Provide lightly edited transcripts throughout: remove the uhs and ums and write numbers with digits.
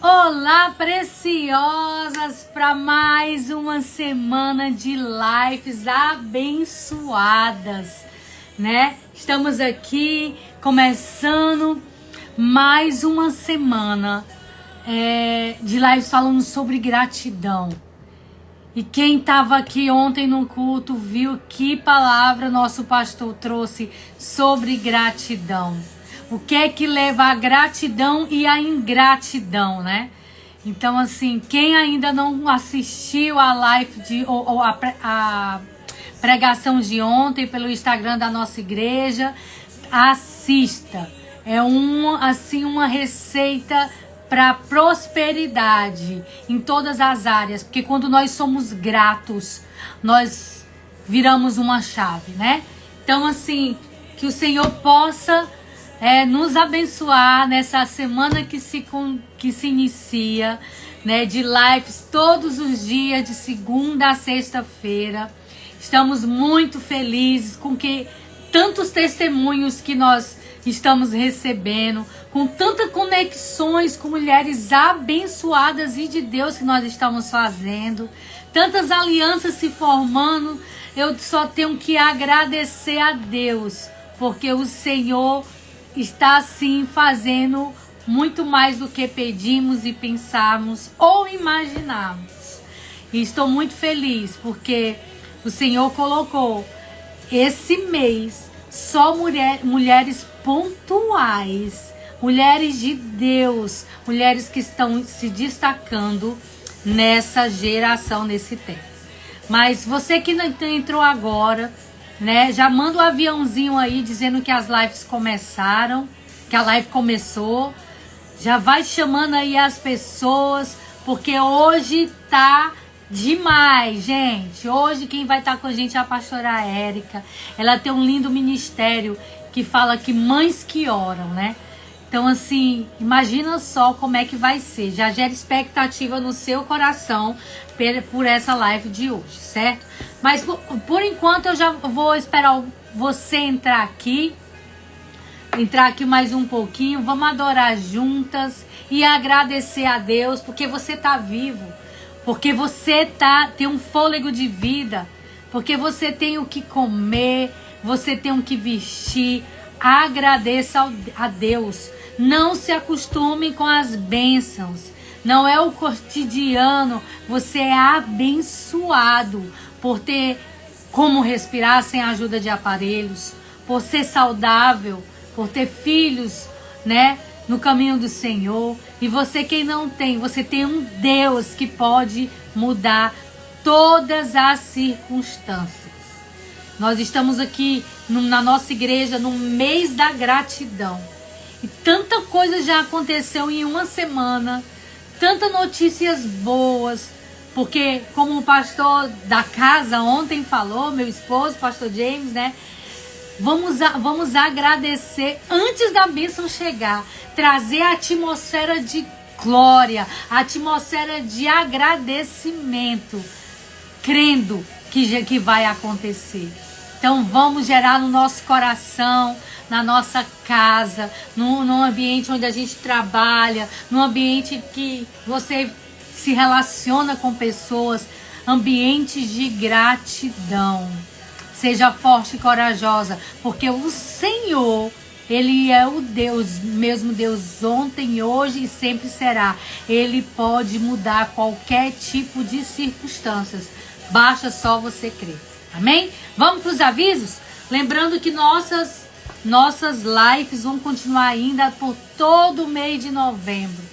Olá, preciosas, para mais uma semana de lives abençoadas, né? Estamos aqui começando mais uma semana de lives falando sobre gratidão. E quem estava aqui ontem no culto viu que palavra nosso pastor trouxe sobre gratidão. O que é que leva a gratidão e a ingratidão, né? Então, assim, quem ainda não assistiu a live ou a pregação de ontem pelo Instagram da nossa igreja, assista. É uma receita para prosperidade em todas as áreas, porque quando nós somos gratos, nós viramos uma chave, né? Então, assim, que o Senhor possa nos abençoar nessa semana que se inicia, né, de lives todos os dias, de segunda a sexta-feira. Estamos muito felizes com que tantos testemunhos que nós estamos recebendo, com tantas conexões com mulheres abençoadas e de Deus que nós estamos fazendo, tantas alianças se formando. Eu só tenho que agradecer a Deus, porque o Senhor está sim fazendo muito mais do que pedimos e pensamos ou imaginamos. E estou muito feliz porque o Senhor colocou esse mês só mulheres pontuais, mulheres de Deus, mulheres que estão se destacando nessa geração, nesse tempo. Mas você que não entrou agora, né, já manda o aviãozinho aí dizendo que as lives começaram, que a live começou. Já vai chamando aí as pessoas, porque hoje tá demais, gente. Hoje quem vai estar com a gente é a pastora Érica. Ela tem um lindo ministério que fala que mães que oram, né? Então, assim, imagina só como é que vai ser. Já gera expectativa no seu coração por essa live de hoje, certo? Mas por enquanto eu já vou esperar você entrar aqui mais um pouquinho. Vamos adorar juntas e agradecer a Deus porque você tá vivo, porque você tem um fôlego de vida, porque você tem o que comer, você tem o que vestir. Agradeça a Deus. Não se acostume com as bênçãos. Não é o cotidiano. Você é abençoado por ter como respirar sem a ajuda de aparelhos, por ser saudável, por ter filhos, né, no caminho do Senhor. E você que não tem, você tem um Deus que pode mudar todas as circunstâncias. Nós estamos aqui na nossa igreja no mês da gratidão. E tanta coisa já aconteceu em uma semana, tantas notícias boas, porque como o pastor da casa ontem falou, meu esposo, pastor James, né? Vamos agradecer antes da bênção chegar, trazer a atmosfera de glória, a atmosfera de agradecimento, crendo que vai acontecer. Então vamos gerar no nosso coração, na nossa casa, num ambiente onde a gente trabalha, num ambiente que você se relaciona com pessoas, ambientes de gratidão. Seja forte e corajosa, porque o Senhor, Ele é o Deus, mesmo Deus ontem, hoje e sempre será. Ele pode mudar qualquer tipo de circunstâncias. Basta só você crer. Amém? Vamos para os avisos? Lembrando que nossas lives vão continuar ainda por todo o mês de novembro,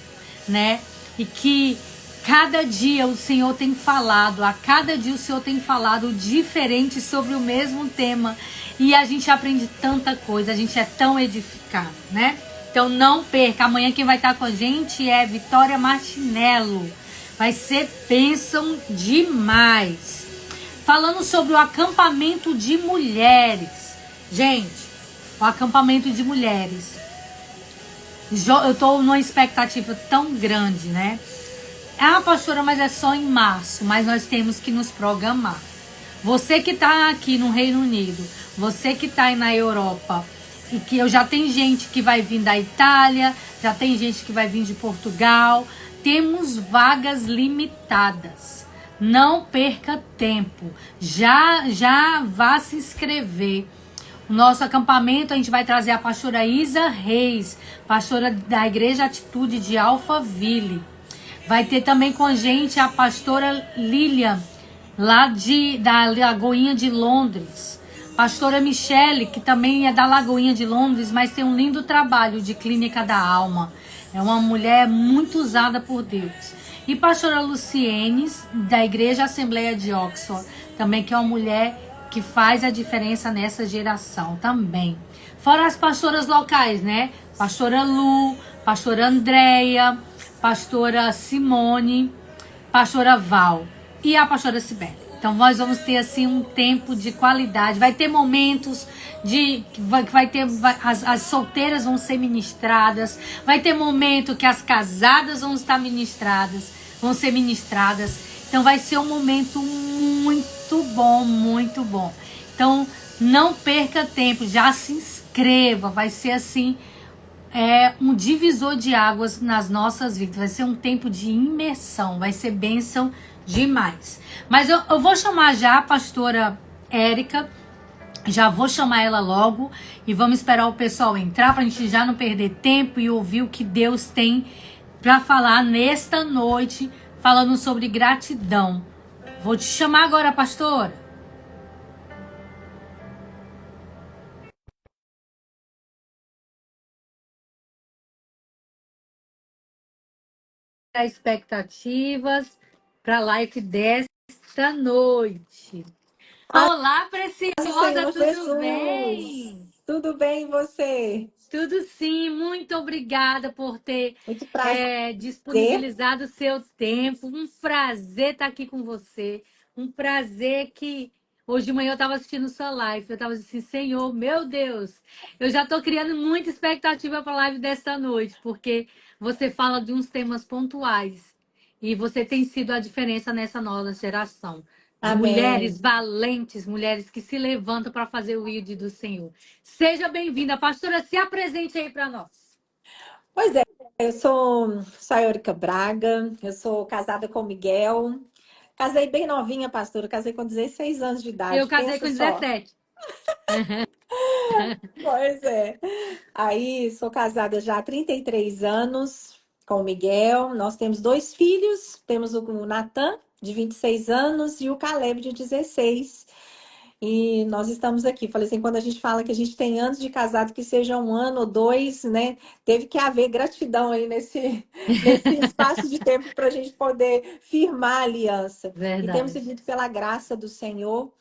né? E que cada dia o Senhor tem falado, a cada dia o Senhor tem falado diferente sobre o mesmo tema. E a gente aprende tanta coisa, a gente é tão edificado, né? Então não perca, amanhã quem vai estar com a gente é Vitória Martinello. Vai ser bênção demais. Falando sobre o acampamento de mulheres. Gente, o acampamento de mulheres. Eu estou numa expectativa tão grande, né? Ah, pastora, mas é só em março. Mas nós temos que nos programar. Você que está aqui no Reino Unido, você que está aí na Europa, e que eu já tem gente que vai vir da Itália, já tem gente que vai vir de Portugal. Temos vagas limitadas. Não perca tempo. Já vá se inscrever. O nosso acampamento, a gente vai trazer a pastora Isa Reis, pastora da Igreja Atitude de Alphaville. Vai ter também com a gente a pastora Lilian, lá da Lagoinha de Londres. Pastora Michele, que também é da Lagoinha de Londres, mas tem um lindo trabalho de clínica da alma. É uma mulher muito usada por Deus. E pastora Lucienes, da Igreja Assembleia de Oxford, também, que é uma mulher que faz a diferença nessa geração também. Fora as pastoras locais, né? Pastora Lu, pastora Andréia, pastora Simone, pastora Val e a pastora Cibele. Então nós vamos ter assim um tempo de qualidade. Vai ter momentos as solteiras vão ser ministradas. Vai ter momento que as casadas vão ser ministradas. Então vai ser um momento muito bom, muito bom. Então não perca tempo, já se inscreva. Vai ser assim um divisor de águas nas nossas vidas. Vai ser um tempo de imersão, vai ser bênção demais. Mas eu vou chamar já a pastora Érica, já vou chamar ela logo e vamos esperar o pessoal entrar pra gente já não perder tempo e ouvir o que Deus tem para falar nesta noite, falando sobre gratidão. Vou te chamar agora, pastora. Expectativas para a live desta noite. Olá, preciosa, Senhor tudo Jesus, bem? tudo bem e você? Tudo sim, muito obrigada por ter Muito prazer. disponibilizado o seu tempo. Um prazer estar aqui com você. Um prazer que hoje de manhã eu estava assistindo sua live. Eu estava assim, Senhor, meu Deus, eu já estou criando muita expectativa para a live desta noite, porque você fala de uns temas pontuais e você tem sido a diferença nessa nova geração. De mulheres Amém. valentes, mulheres que se levantam para fazer o ídolo do Senhor. Seja bem-vinda, pastora, se apresente aí para nós. Pois é, eu sou a Eurica Braga, eu sou casada com o Miguel. Casei bem novinha, pastora, casei com 16 anos de Eu idade, casei pensa com só. 17. Pois é. Aí, sou casada já há 33 anos com o Miguel. Nós temos dois filhos, temos o Natan, de 26 anos, e o Caleb, de 16. E nós estamos aqui. Falei assim, quando a gente fala que a gente tem anos de casado, que seja um ano ou dois, né? Teve que haver gratidão aí nesse espaço de tempo para a gente poder firmar a aliança. E temos Verdade. seguido pela graça do Senhor.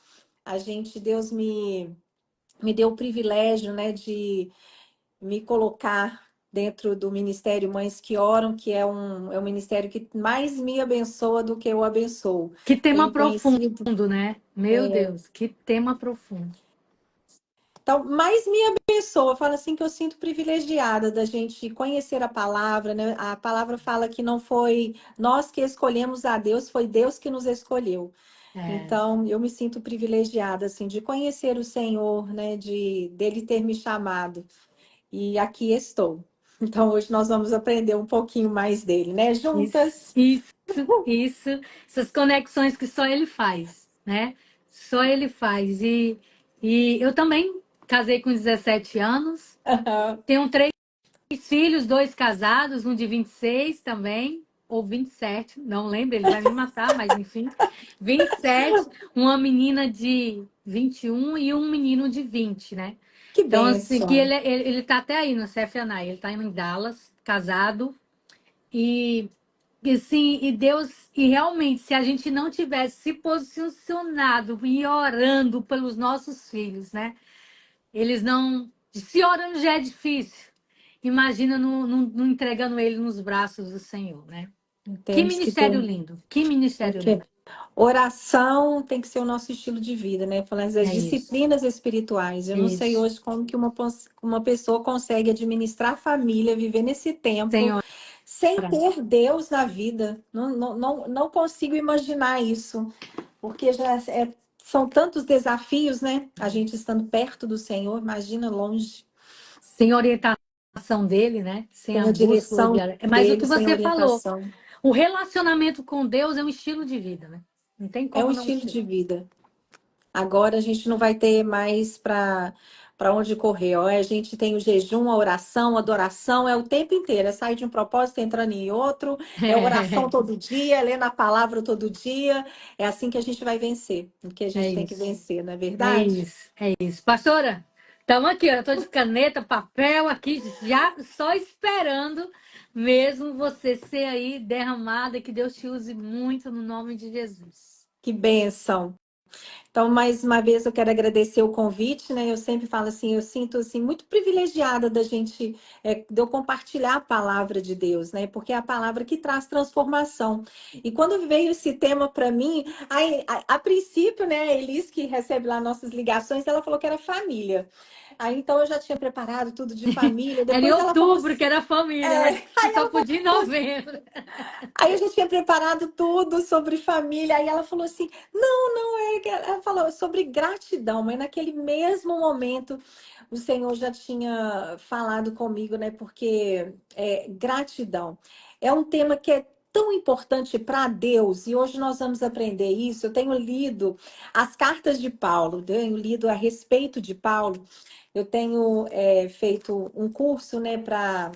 Deus me deu o privilégio, né, de me colocar dentro do Ministério Mães que Oram, que é um ministério que mais me abençoa do que eu abençoo. Que tema Tenho conhecido. profundo, né? Meu Deus, que tema profundo. Então, mais me abençoa. Fala assim que eu sinto privilegiada da gente conhecer a palavra, né? A palavra fala que não foi nós que escolhemos a Deus, foi Deus que nos escolheu. É, Então, eu me sinto privilegiada assim de conhecer o Senhor, né? De dele ter me chamado. E aqui estou. Então, hoje nós vamos aprender um pouquinho mais dele, né? isso, Juntas. isso, isso. Essas conexões que só ele faz, né? Só ele faz. E eu também casei com 17 anos. Tenho três filhos, dois casados, um de 26 também, ou 27, não lembro, ele vai me matar, mas enfim. 27, uma menina de 21 e um menino de 20, né? Que Então, assim, que bênção. ele tá até aí no CFNI, ele tá em Dallas, casado, e, assim, e Deus, e realmente, se a gente não tivesse se posicionado e orando pelos nossos filhos, né? Eles não. Se orando já é difícil. Imagina não entregando ele nos braços do Senhor, né? Que Temos que ter ministério lindo. Que ministério lindo. oração tem que ser o nosso estilo de vida, né? Falando das É isso. disciplinas espirituais. Eu não sei Isso. hoje como que uma pessoa consegue administrar a família, viver nesse tempo, Senhora. sem ter Deus na vida. Não consigo imaginar isso, porque são tantos desafios, né? A gente estando perto do Senhor, imagina longe. sem orientação dele, né? Sem Sem a a bússola direção de... Mas o que dele, sem você falou, orientação. o relacionamento com Deus é um estilo de vida, né? Não tem É um como não estilo ser. de vida. Agora a gente não vai ter mais para onde correr. Ó. A gente tem o jejum, a oração, a adoração, é o tempo inteiro. É sair de um propósito, entrando em outro, é oração todo dia, é lendo a palavra todo dia. É assim que a gente vai vencer. O que a É gente tem que isso. vencer, não é É verdade? isso, é isso. Pastora, estamos aqui, ó, eu tô de caneta, papel aqui, já só esperando mesmo você ser aí derramada, que Deus te use muito no nome de Jesus. Que bênção. Então, mais uma vez, eu quero agradecer o convite, né? Eu sempre falo assim, eu sinto assim muito privilegiada da gente, de eu compartilhar a palavra de Deus, né? Porque é a palavra que traz transformação. E quando veio esse tema para mim, a princípio, né, a Elis, que recebe lá nossas ligações, ela falou que era família. Aí então eu já tinha preparado tudo de família. Era em Depois ela falou outubro assim, que era família, mas é, que só podia em novembro. aí a gente tinha preparado tudo sobre família. Aí ela falou assim: não, é que ela falou sobre gratidão, mas naquele mesmo momento o Senhor já tinha falado comigo, né? Porque gratidão é um tema que é tão importante para Deus, e hoje nós vamos aprender isso. Eu tenho lido as cartas de Paulo, tenho lido a respeito de Paulo, eu tenho feito um curso, né, para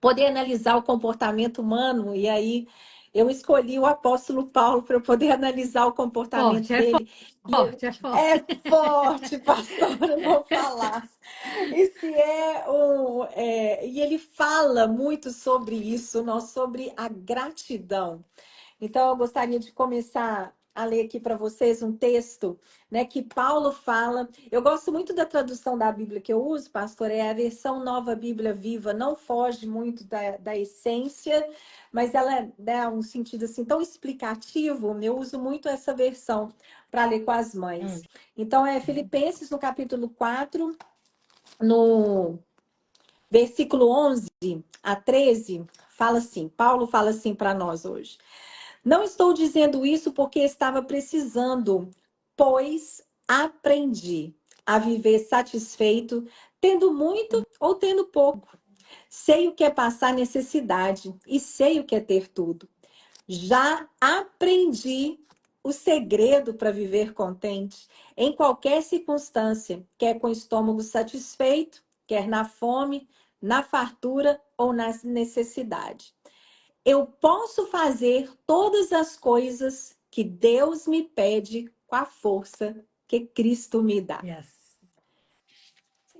poder analisar o comportamento humano, e aí eu escolhi o apóstolo Paulo para eu poder analisar o comportamento Forte, é dele. E forte, é é forte. forte, pastor, eu vou falar. Esse e ele fala muito sobre isso, sobre a gratidão. Então, eu gostaria de começar a ler aqui para vocês um texto, né, que Paulo fala. Eu gosto muito da tradução da Bíblia que eu uso, pastor, é a versão Nova Bíblia Viva. Não foge muito da essência, mas ela dá um sentido assim tão explicativo. Eu uso muito essa versão para ler com as Hum. mães. Então, é Filipenses, no capítulo 4, no versículo 11 a 13, fala assim, Paulo fala assim para nós hoje. Não estou dizendo isso porque estava precisando, pois aprendi a viver satisfeito, tendo muito ou tendo pouco. Sei o que é passar necessidade e sei o que é ter tudo. Já aprendi o segredo para viver contente em qualquer circunstância, quer com o estômago satisfeito, quer na fome, na fartura ou na necessidade. Eu posso fazer todas as coisas que Deus me pede com a força que Cristo me dá. Yes.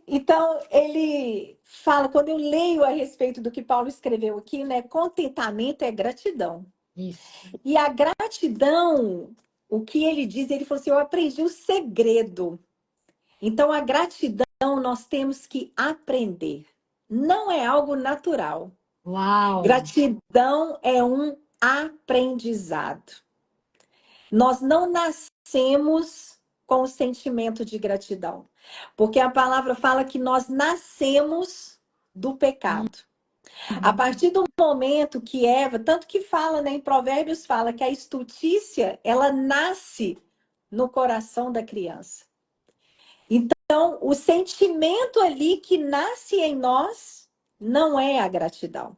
Então, ele fala, quando eu leio a respeito do que Paulo escreveu aqui, né? Contentamento é gratidão. Isso. E a gratidão, o que ele diz, ele falou assim: eu aprendi o segredo. Então, a gratidão nós temos que aprender. Não é algo natural. Uau! Gratidão é um aprendizado. Nós não nascemos com o sentimento de gratidão, porque a palavra fala que nós nascemos do pecado. A Uhum. partir do momento que Eva, tanto que fala, né, em Provérbios fala que a estutícia, ela nasce no coração da criança. Então, o sentimento ali que nasce em nós não é a gratidão.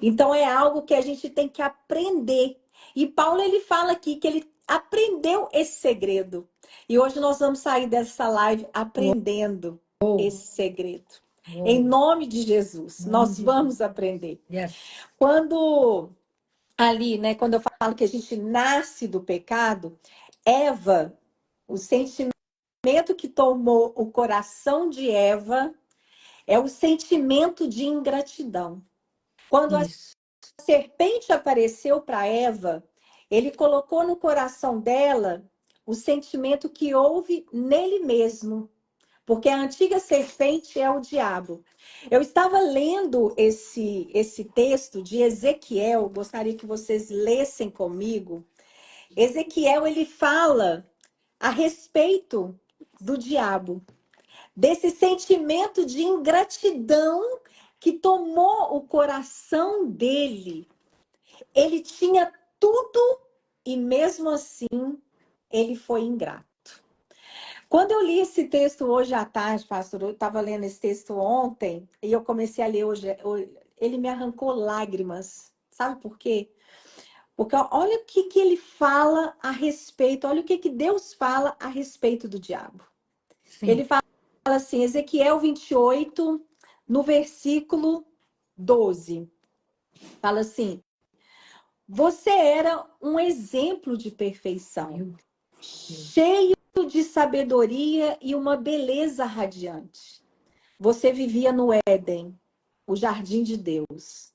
Então, é algo que a gente tem que aprender. E Paulo, ele fala aqui que ele aprendeu esse segredo. E hoje nós vamos sair dessa live aprendendo esse segredo. Em Uou. nome de Jesus, Em nome nós de Jesus. vamos aprender. Yes. Quando ali, né, quando eu falo que a gente nasce do pecado, Eva, o sentimento que tomou o coração de Eva é o sentimento de ingratidão. Quando a Isso. serpente apareceu para Eva, ele colocou no coração dela o sentimento que houve nele mesmo, porque a antiga serpente é o diabo. Eu estava lendo esse texto de Ezequiel, gostaria que vocês lessem comigo. Ezequiel, ele fala a respeito do diabo, desse sentimento de ingratidão que tomou o coração dele. Ele tinha tudo e mesmo assim ele foi ingrato. Quando eu li esse texto hoje à tarde, pastor, eu estava lendo esse texto ontem e eu comecei a ler hoje, ele me arrancou lágrimas. Sabe por quê? Porque olha o que ele fala a respeito, olha o que Deus fala a respeito do diabo. Sim. Ele fala assim, Ezequiel 28, no versículo 12. Fala assim: você era um exemplo de perfeição, cheio de sabedoria e uma beleza radiante. Você vivia no Éden, o jardim de Deus.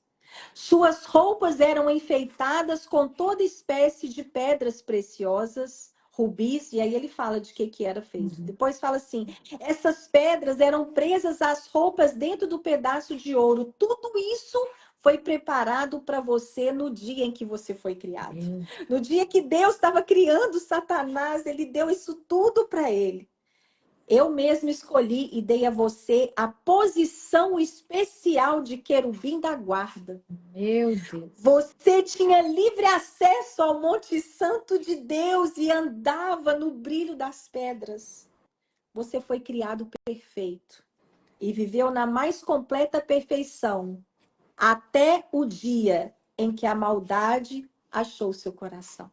Suas roupas eram enfeitadas com toda espécie de pedras preciosas, rubis, e aí ele fala de que era feito. Depois fala assim: essas pedras eram presas às roupas dentro do pedaço de ouro. Tudo isso foi preparado para você no dia em que você foi criado. No dia que Deus estava criando Satanás, ele deu isso tudo para ele. Eu mesmo escolhi e dei a você a posição especial de querubim da guarda. Meu Deus. Você tinha livre acesso ao Monte Santo de Deus e andava no brilho das pedras. Você foi criado perfeito e viveu na mais completa perfeição até o dia em que a maldade achou seu coração.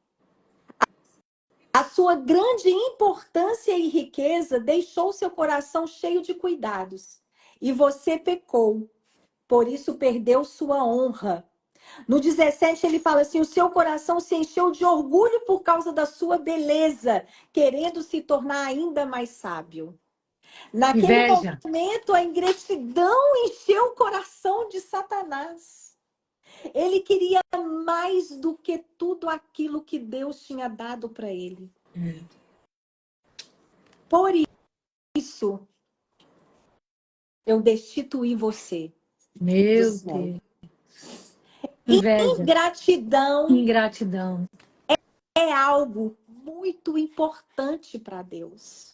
A sua grande importância e riqueza deixou seu coração cheio de cuidados. E você pecou, por isso perdeu sua honra. No 17 ele fala assim: o seu coração se encheu de orgulho por causa da sua beleza, querendo se tornar ainda mais sábio. Naquele Inveja. momento, a ingratidão encheu o coração de Satanás. Ele queria mais do que tudo aquilo que Deus tinha dado para ele. Por isso, eu destituí você do Meu céu. Deus. Inveja. Ingratidão Ingratidão. é algo muito importante para Deus.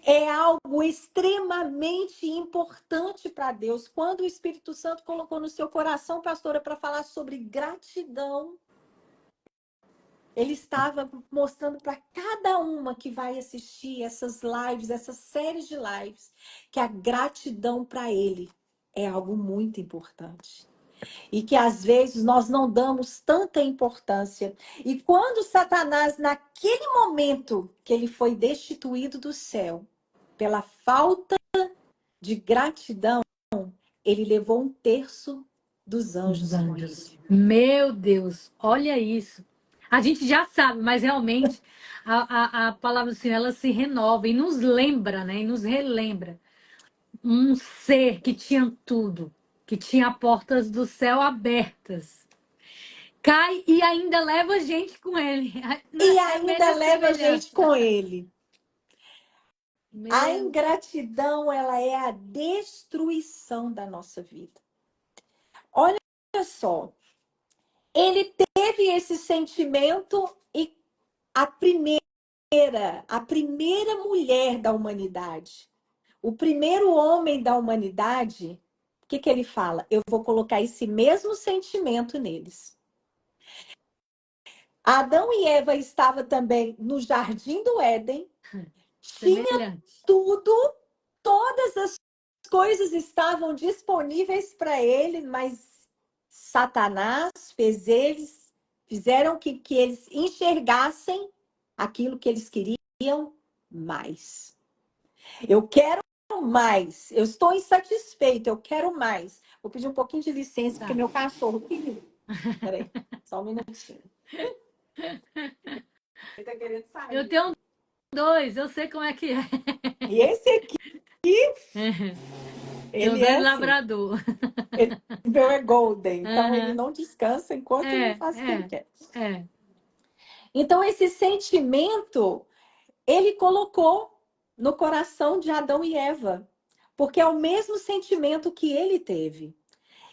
É algo extremamente importante para Deus. Quando o Espírito Santo colocou no seu coração, pastora, para falar sobre gratidão, ele estava mostrando para cada uma que vai assistir essas lives, essas séries de lives, que a gratidão para ele é algo muito importante. E que às vezes nós não damos tanta importância. E quando Satanás, naquele momento que ele foi destituído do céu, pela falta de gratidão, ele levou 1/3 dos anjos com ele. Meu Deus, olha isso. A gente já sabe, mas realmente a palavra do Senhor, ela se renova e nos lembra, né? E nos relembra. Um ser que tinha tudo, que tinha portas do céu abertas. Cai e ainda leva a gente com ele. E É ainda melhor leva a gente semelhança. com ele. A Meu, ingratidão, ela é a destruição da nossa vida. Olha só, ele teve esse sentimento e a primeira mulher da humanidade, o primeiro homem da humanidade, o que ele fala? Eu vou colocar esse mesmo sentimento neles. Adão e Eva estavam também no jardim do Éden, tinha semelhante. tudo, todas as coisas estavam disponíveis para ele, mas Satanás fizeram que eles enxergassem aquilo que eles queriam mais. Eu quero mais, eu estou insatisfeito, eu quero mais. Vou pedir um pouquinho de licença, porque meu cachorro. Peraí, só um minutinho. Ele tá querendo sair. Eu tenho 2, eu sei como é que é. E esse aqui, Tenho ele 2 é assim. labrador. Meu é golden, então ele Aham. não descansa enquanto não É, faz o que ele é, quer. é. Então, esse sentimento, ele colocou no coração de Adão e Eva, porque é o mesmo sentimento que ele teve.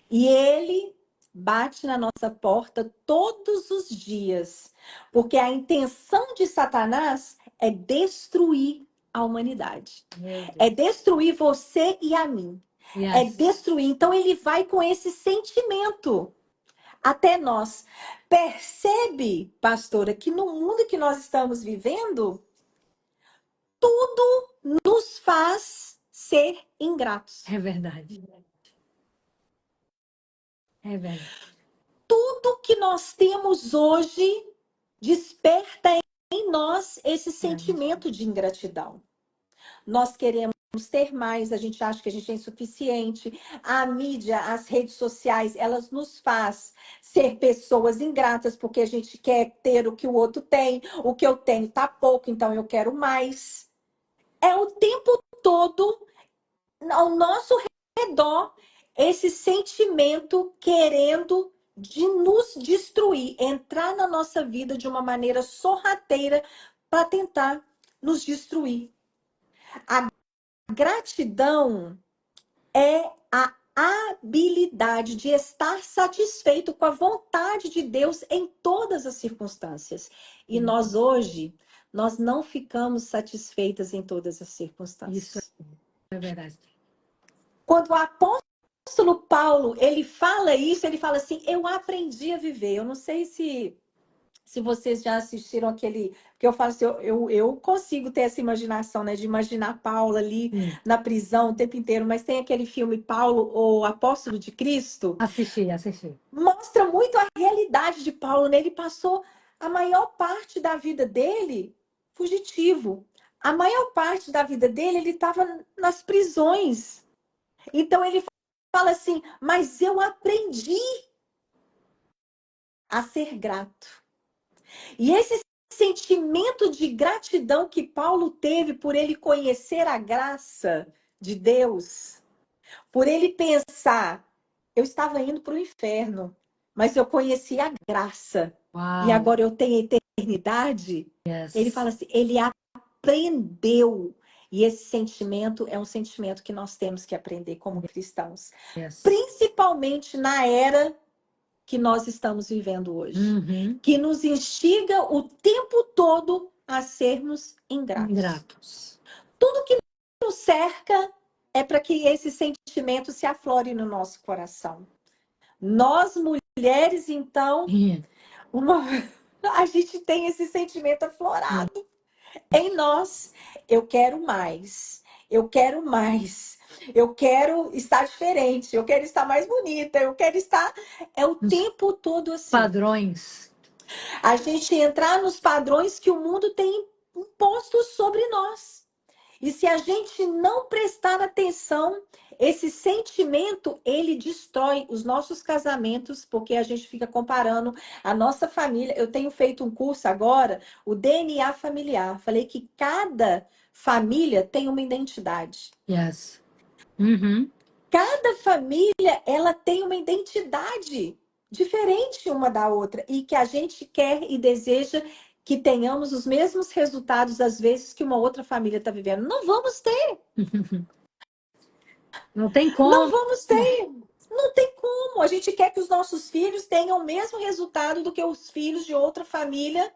E ele bate na nossa porta todos os dias, porque a intenção de Satanás é destruir a humanidade. É destruir você e a mim. É Yes. destruir. Então ele vai com esse sentimento até nós. Percebe, pastora, que no mundo que nós estamos vivendo, nos faz ser ingratos. É verdade. É verdade. Tudo que nós temos hoje desperta em nós esse sentimento de ingratidão. Nós queremos ter mais, a gente acha que a gente é insuficiente. A mídia, as redes sociais, elas nos faz ser pessoas ingratas porque a gente quer ter o que o outro tem. O que eu tenho tá pouco, então eu quero mais. É o tempo todo ao nosso redor esse sentimento querendo de nos destruir, entrar na nossa vida de uma maneira sorrateira para tentar nos destruir. A gratidão é a habilidade de estar satisfeito com a vontade de Deus em todas as circunstâncias. E nós hoje, nós não ficamos satisfeitas em todas as circunstâncias. Isso é verdade. Quando o apóstolo Paulo, ele fala isso, ele fala assim, eu aprendi a viver. Eu não sei se vocês já assistiram aquele... Porque eu falo assim, eu consigo ter essa imaginação, né? De imaginar Paulo ali na prisão o tempo inteiro. Mas tem aquele filme Paulo, o Apóstolo de Cristo. Assisti. Mostra muito a realidade de Paulo, né? Ele passou a maior parte da vida dele fugitivo. A maior parte da vida dele, ele estava nas prisões. Então ele fala assim, mas eu aprendi a ser grato. E esse sentimento de gratidão que Paulo teve por ele conhecer a graça de Deus, por ele pensar, eu estava indo para o inferno, mas eu conheci a graça. Uau. E agora eu tenho a eternidade. Yes. Ele fala assim, ele aprendeu. E esse sentimento é um sentimento que nós temos que aprender como cristãos. Yes. Principalmente na era que nós estamos vivendo hoje. Que nos instiga o tempo todo a sermos ingratos. Tudo que nos cerca é para que esse sentimento se aflore no nosso coração. Nós, mulheres, então, a gente tem esse sentimento aflorado em nós. Eu quero mais. Eu quero mais. Eu quero estar diferente. Eu quero estar mais bonita. Eu quero estar... É o tempo todo assim. Padrões. A gente entrar nos padrões que o mundo tem imposto sobre nós. E se a gente não prestar atenção, esse sentimento, ele destrói os nossos casamentos, porque a gente fica comparando a nossa família. Eu tenho feito um curso agora, o DNA familiar. Falei que cada família tem uma identidade. Yes. Cada família, ela tem uma identidade diferente uma da outra e que a gente quer e deseja que tenhamos os mesmos resultados às vezes que uma outra família está vivendo. Não vamos ter. Não tem como. Não vamos ter. Não tem como. A gente quer que os nossos filhos tenham o mesmo resultado do que os filhos de outra família,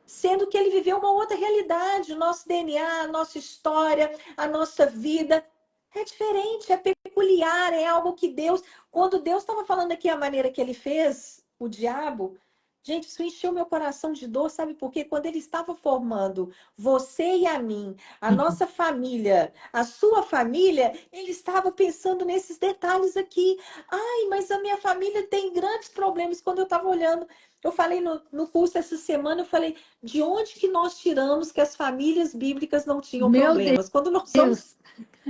sendo que ele viveu uma outra realidade. O nosso DNA, a nossa história, a nossa vida é diferente, é peculiar, é algo que Deus... Quando Deus estava falando aqui a maneira que ele fez o diabo, gente, isso encheu meu coração de dor, sabe por quê? Quando ele estava formando você e a mim, a nossa família, a sua família, ele estava pensando nesses detalhes aqui. Ai, mas a minha família tem grandes problemas. Quando eu estava olhando, eu falei no curso essa semana, eu falei, de onde que nós tiramos que as famílias bíblicas não tinham problemas? Quando nós somos...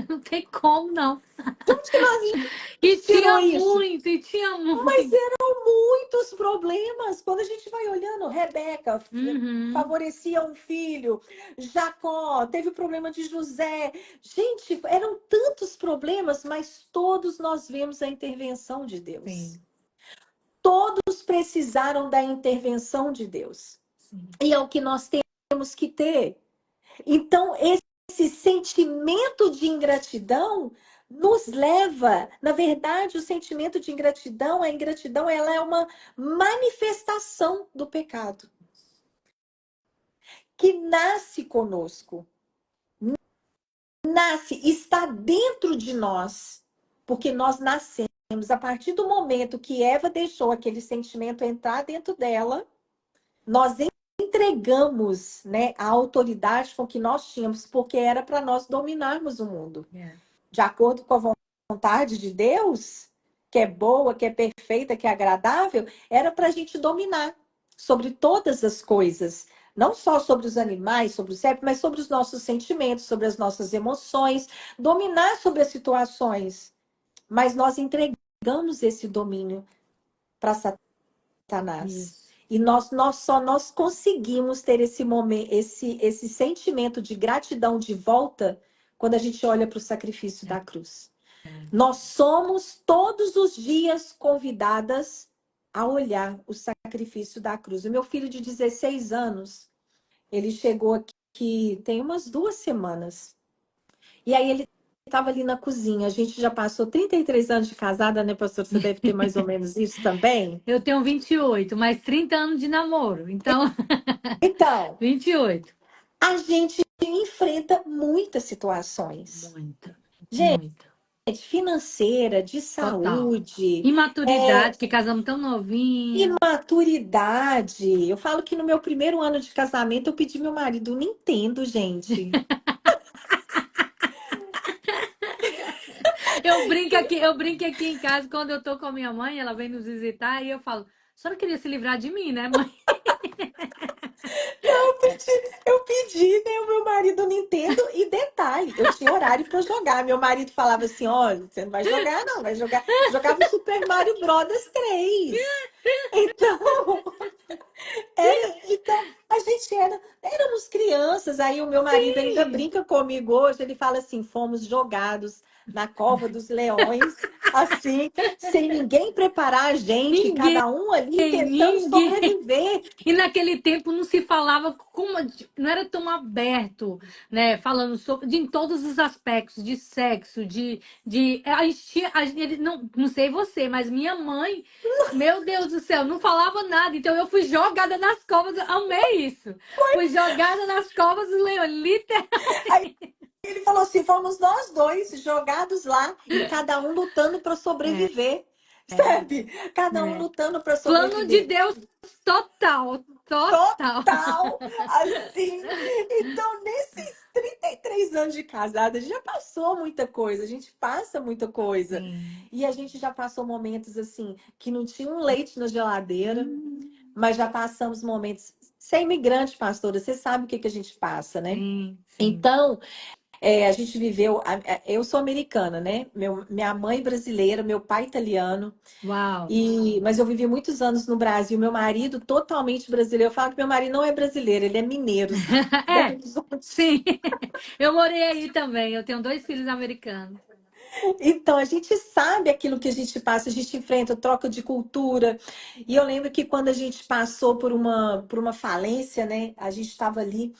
Não tem como, não. De onde que nós E tirou tinha isso? muito. Mas eram muitos problemas. Quando a gente vai olhando, Rebeca favorecia um filho, Jacó teve o problema de José. Gente, eram tantos problemas, mas todos nós vemos a intervenção de Deus. Sim. Todos precisaram da intervenção de Deus. Sim. E é o que nós temos que ter. Então, esse sentimento de ingratidão nos leva, na verdade, o sentimento de ingratidão, a ingratidão, ela é uma manifestação do pecado que nasce conosco, está dentro de nós, porque nós nascemos a partir do momento que Eva deixou aquele sentimento entrar dentro dela, nós entregamos, né, a autoridade com que nós tínhamos, porque era para nós dominarmos o mundo. De acordo com a vontade de Deus, que é boa, que é perfeita, que é agradável, era para a gente dominar sobre todas as coisas. Não só sobre os animais, sobre o cérebro, mas sobre os nossos sentimentos, sobre as nossas emoções, dominar sobre as situações. Mas nós entregamos esse domínio para Satanás. Isso. E nós conseguimos ter esse momento, esse sentimento de gratidão de volta quando a gente olha para o sacrifício da cruz. Nós somos todos os dias convidadas a olhar o sacrifício da cruz. O meu filho de 16 anos, ele chegou aqui tem umas 2 semanas. E aí ele estava ali na cozinha. A gente já passou 33 anos de casada, né, pastor? Você deve ter mais ou menos isso também. Eu tenho 28, mais 30 anos de namoro. Então, Então, 28. a gente enfrenta muitas situações. Muita, Gente, muita. financeira, de Total. saúde, Imaturidade, que casamos tão novinha. imaturidade. Eu falo que no meu primeiro ano de casamento eu pedi meu marido um Nintendo, gente. Eu brinco aqui em casa quando eu tô com a minha mãe, ela vem nos visitar e eu falo, a senhora queria se livrar de mim, né, mãe? Eu pedi, né, o meu marido um Nintendo e detalhe, eu tinha horário para jogar. Meu marido falava assim: olha, você não vai jogar, não, vai jogar. Jogava o Super Mario Bros 3. Então, então, a gente éramos crianças, aí o meu marido ainda Sim. brinca comigo hoje, ele fala assim, fomos jogados na cova dos leões, assim, sem ninguém preparar a gente, Ninguém, cada um ali tentando ninguém. sobreviver. E naquele tempo não se falava como, não era tão aberto, né? Falando sobre em todos os aspectos de sexo, de a gente, ele, não sei você, mas minha mãe, meu Deus do céu, não falava nada. Então eu fui jogada nas covas, eu amei isso. Fui jogada nas covas do leão, Aí literalmente. ele falou assim, fomos nós dois jogados lá e cada um lutando para É, sobreviver, é, sabe? Cada um é. lutando para Plano de sobreviver. Deus total, total. Total, assim. Então, nesses 33 anos de casada, a gente já passou muita coisa, a gente passa muita coisa. Sim. E a gente já passou momentos assim que não tinha um leite na geladeira, Hum, mas já passamos momentos. Ser imigrante, pastora, você sabe o que que a gente passa, né? sim, sim. Então, a gente viveu. Eu sou americana, né? Minha mãe brasileira, meu pai italiano. Uau. Mas eu vivi muitos anos no Brasil. Meu marido totalmente brasileiro. Eu falo que meu marido não é brasileiro, ele é mineiro. Belo É, Horizonte. sim. Eu morei aí também. Eu tenho 2 filhos americanos. Então, a gente sabe aquilo que a gente passa, a gente enfrenta troca de cultura. E eu lembro que quando a gente passou por uma falência, né? A gente estava ali.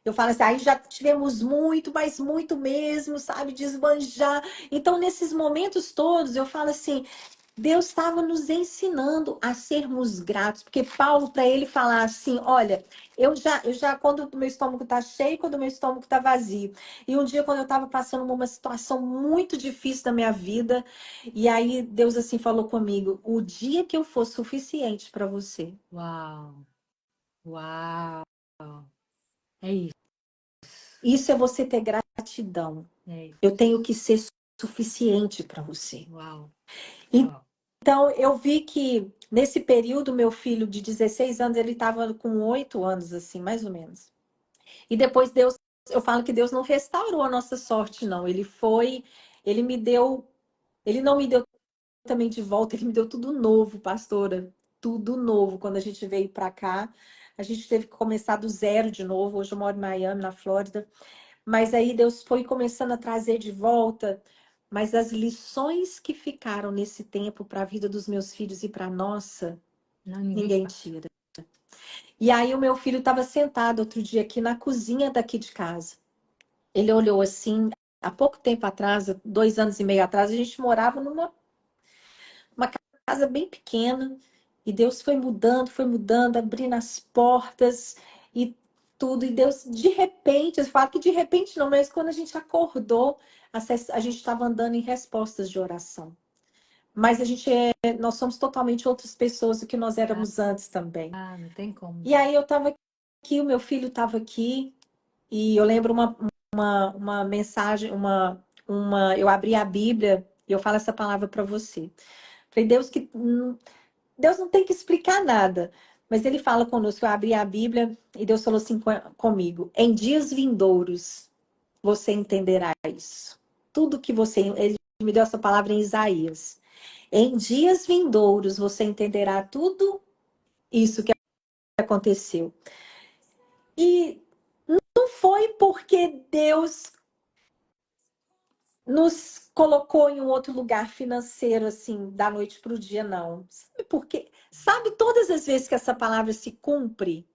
Eu falo assim, aí já tivemos muito, mas muito mesmo, sabe? Desbanjar. Então, nesses momentos todos, eu falo assim. Deus estava nos ensinando a sermos gratos, porque Paulo, para ele falar assim, olha, eu já, quando o meu estômago está cheio, quando o meu estômago está vazio. E um dia, quando eu estava passando por uma situação muito difícil da minha vida, e aí Deus assim falou comigo, o dia que eu for suficiente para você. Uau. Uau. É isso. Isso é você ter gratidão. É isso. Eu tenho que ser suficiente para você. Uau. Uau. Então, eu vi que nesse período, meu filho de 16 anos, ele estava com 8 anos, assim, mais ou menos. E depois Deus, eu falo que Deus não restaurou a nossa sorte, não. Ele me deu, ele não me deu também de volta, ele me deu tudo novo, pastora. Tudo novo. Quando a gente veio para cá, a gente teve que começar do zero de novo. Hoje eu moro em Miami, na Flórida. Mas aí Deus foi começando a trazer de volta. Mas as lições que ficaram nesse tempo para a vida dos meus filhos e para a nossa, Não, ninguém ninguém fala. tira. E aí o meu filho estava sentado outro dia aqui na cozinha daqui de casa. Ele olhou assim, há pouco tempo atrás, 2 anos e meio atrás, a gente morava numa uma casa bem pequena. E Deus foi mudando, abrindo as portas e tudo. E Deus, de repente, eu falo que de repente não, mas quando a gente acordou, a gente estava andando em respostas de oração. Mas nós somos totalmente outras pessoas do que nós éramos antes também. Ah, não tem como, E aí gente. eu estava aqui, o meu filho estava aqui, e eu lembro uma mensagem, eu abri a Bíblia e eu falo essa palavra para você. Falei, Deus não tem que explicar nada, mas ele fala conosco. Eu abri a Bíblia e Deus falou assim comigo: em dias vindouros você entenderá isso. Tudo que você. Ele me deu essa palavra em Isaías. Em dias vindouros você entenderá tudo isso que aconteceu. E não foi porque Deus nos colocou em um outro lugar financeiro, assim, da noite para o dia, não. Sabe por quê? Sabe, todas as vezes que essa palavra se cumpre,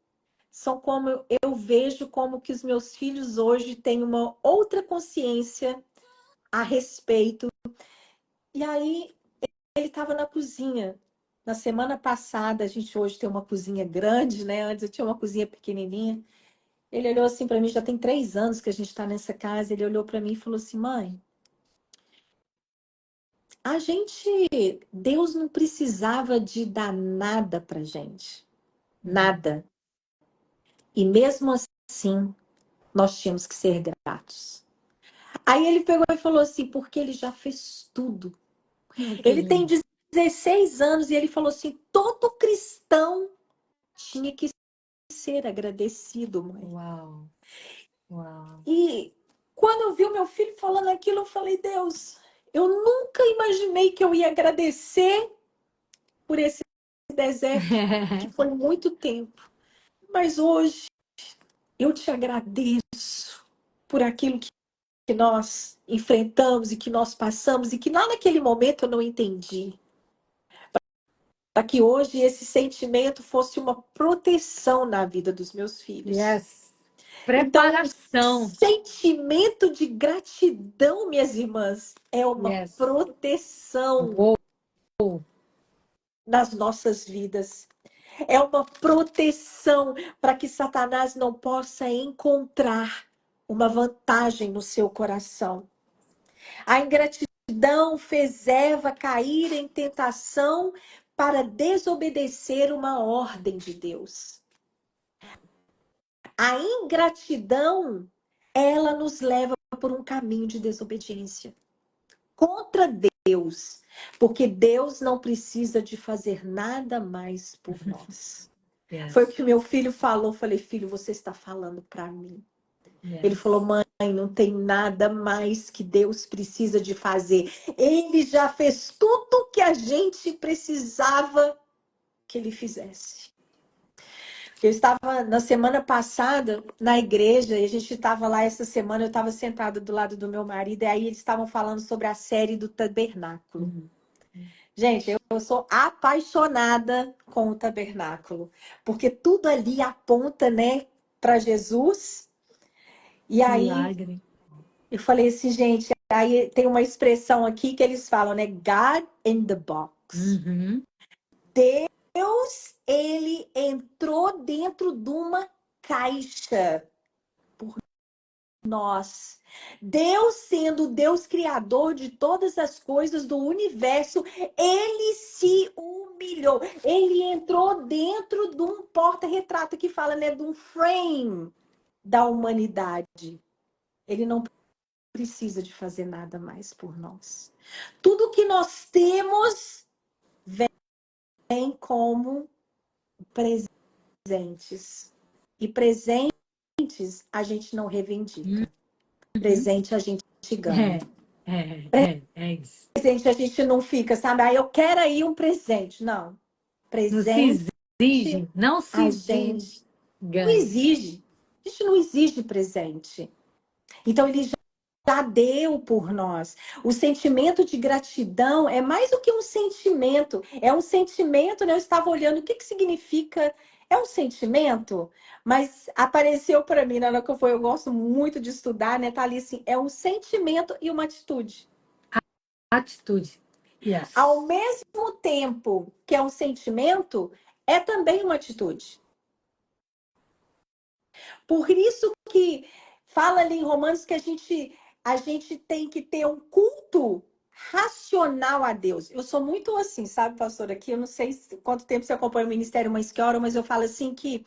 são como eu vejo como que os meus filhos hoje têm uma outra consciência a respeito. E aí, ele estava na cozinha. Na semana passada, a gente hoje tem uma cozinha grande, né? Antes eu tinha uma cozinha pequenininha. Ele olhou assim para mim, já tem 3 anos que a gente está nessa casa. Ele olhou para mim e falou assim: mãe, Deus não precisava de dar nada pra gente. Nada. E mesmo assim, nós tínhamos que ser gratos. Aí ele pegou e falou assim, porque ele já fez tudo. Ele tem 16 anos e ele falou assim, todo cristão tinha que ser agradecido, mãe. Uau, uau. E quando eu vi o meu filho falando aquilo, eu falei, Deus, eu nunca imaginei que eu ia agradecer por esse deserto, que foi muito tempo. Mas hoje eu te agradeço por aquilo que nós enfrentamos e que nós passamos e que lá naquele momento eu não entendi. Para que hoje esse sentimento fosse uma proteção na vida dos meus filhos. Yes. Então, Preparação. sentimento de gratidão, minhas irmãs, é uma Yes. proteção Uou. nas nossas vidas. É uma proteção para que Satanás não possa encontrar uma vantagem no seu coração. A ingratidão fez Eva cair em tentação para desobedecer uma ordem de Deus. A ingratidão, ela nos leva por um caminho de desobediência contra Deus, porque Deus não precisa de fazer nada mais por nós. Yes. Foi o que meu filho falou. Eu falei, filho, você está falando para mim. Yes. Ele falou, mãe, não tem nada mais que Deus precisa de fazer. Ele já fez tudo que a gente precisava que ele fizesse. Eu estava na semana passada na igreja e a gente estava lá essa semana. Eu estava sentada do lado do meu marido e aí eles estavam falando sobre a série do tabernáculo. Uhum. Gente, eu sou apaixonada com o tabernáculo, porque tudo ali aponta, né, para Jesus. E aí Milagre. eu falei assim, gente, aí tem uma expressão aqui que eles falam, né, God in the box. Uhum. Deus, ele entrou dentro de uma caixa por nós. Deus, sendo o Deus criador de todas as coisas do universo, ele se humilhou. Ele entrou dentro de um porta-retrato que fala, né, de um frame da humanidade. Ele não precisa de fazer nada mais por nós. Tudo que nós temos vem como presentes. E presentes a gente não reivindica. Presente a gente ganha. É isso. Presente a gente não fica, sabe? Ah, eu quero aí um presente. Não. Não se Presente exige, não se a exige. gente não Ganha. exige. A gente não exige presente. Então ele já deu por nós. O sentimento de gratidão é mais do que um sentimento. É um sentimento, né? Eu estava olhando o que significa. É um sentimento, mas apareceu para mim na hora que eu gosto muito de estudar, né? Tá ali assim, é um sentimento e uma atitude. Atitude. Yes. Ao mesmo tempo que é um sentimento, é também uma atitude. Por isso que fala ali em Romanos que a gente tem que ter um culto racional a Deus. Eu sou muito assim, sabe, pastor? Aqui, eu não sei quanto tempo você acompanha o Ministério Mães que Oram, mas eu falo assim que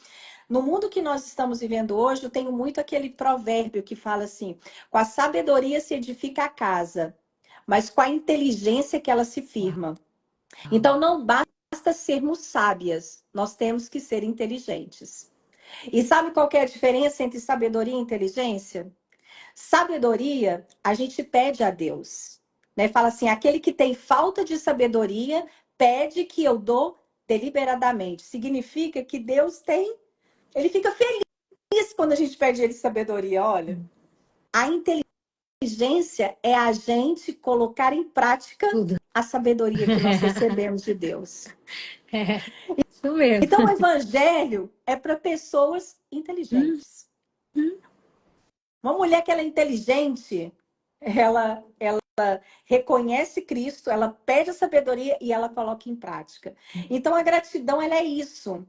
no mundo que nós estamos vivendo hoje, eu tenho muito aquele provérbio que fala assim: com a sabedoria se edifica a casa, mas com a inteligência que ela se firma. Então, não basta sermos sábias, nós temos que ser inteligentes. E sabe qual que é a diferença entre sabedoria e inteligência? Sabedoria, a gente pede a Deus, né? Fala assim, aquele que tem falta de sabedoria, pede que eu dou deliberadamente. Significa que Deus tem, ele fica feliz quando a gente pede ele sabedoria. Olha, a inteligência é a gente colocar em prática Tudo. a sabedoria que nós recebemos de Deus. É, isso mesmo. Então, o evangelho é para pessoas inteligentes. Uma mulher que ela é inteligente, ela reconhece Cristo, ela pede a sabedoria e ela coloca em prática. Então, a gratidão, ela é isso.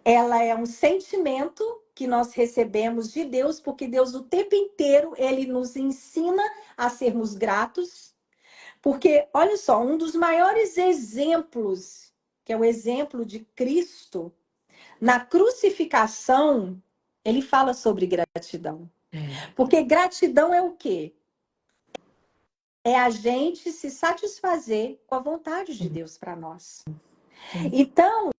Ela é um sentimento que nós recebemos de Deus, porque Deus o tempo inteiro, ele nos ensina a sermos gratos. Porque, olha só, um dos maiores exemplos, que é o exemplo de Cristo, na crucificação, ele fala sobre gratidão. Porque gratidão é o quê? É a gente se satisfazer com a vontade de Deus para nós. Então,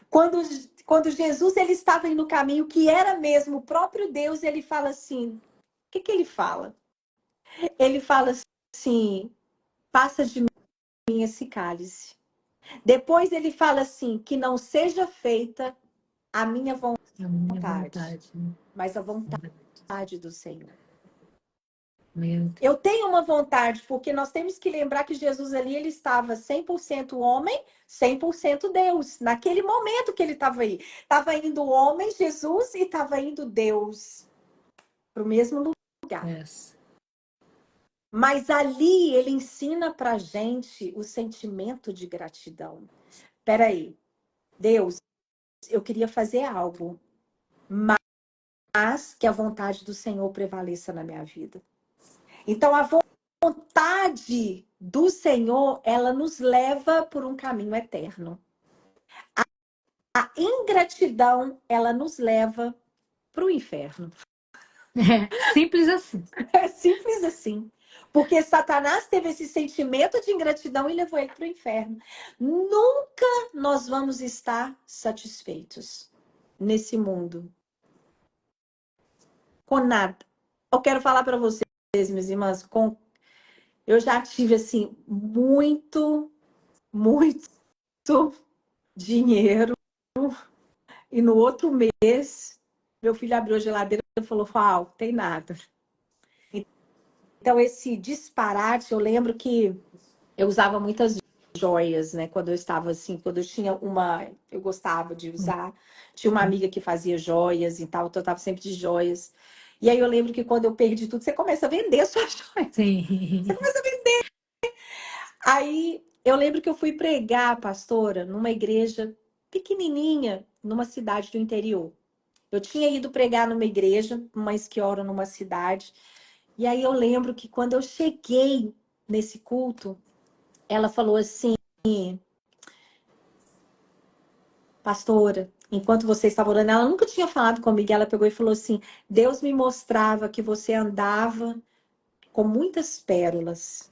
quando Jesus ele estava indo no caminho que era mesmo o próprio Deus, ele fala assim, o que que ele fala? Ele fala assim, passa de mim esse cálice. Depois ele fala assim, que não seja feita a minha vontade, mas a vontade do Senhor. Eu tenho uma vontade, porque nós temos que lembrar que Jesus ali, ele estava 100% homem, 100% Deus. Naquele momento que ele estava aí. Estava indo o homem, Jesus, e estava indo Deus para o mesmo lugar. Yes. Mas ali ele ensina para a gente o sentimento de gratidão. Peraí, Deus, eu queria fazer algo, mas que a vontade do Senhor prevaleça na minha vida. Então, a vontade do Senhor, ela nos leva por um caminho eterno. A ingratidão, ela nos leva para o inferno. É simples assim. É simples assim. Porque Satanás teve esse sentimento de ingratidão e levou ele para o inferno. Nunca nós vamos estar satisfeitos nesse mundo. Com nada. Eu quero falar para vocês, minhas irmãs, eu já tive, assim, muito dinheiro. E no outro mês, meu filho abriu a geladeira e falou, Fal, tem nada. Então, esse disparate, eu lembro que eu usava muitas joias, né? Quando eu estava assim, quando eu tinha eu gostava de usar. Tinha uma amiga que fazia joias e tal, então eu estava sempre de joias. E aí eu lembro que quando eu perdi tudo, você começa a vender suas joias. Sim. Você começa a vender. Aí eu lembro que eu fui pregar, pastora, numa igreja pequenininha, numa cidade do interior. Eu tinha ido pregar numa igreja, uma esquiora numa cidade. E aí eu lembro que quando eu cheguei nesse culto, ela falou assim, pastora, enquanto você estava orando, ela nunca tinha falado comigo, ela pegou e falou assim, Deus me mostrava que você andava com muitas pérolas.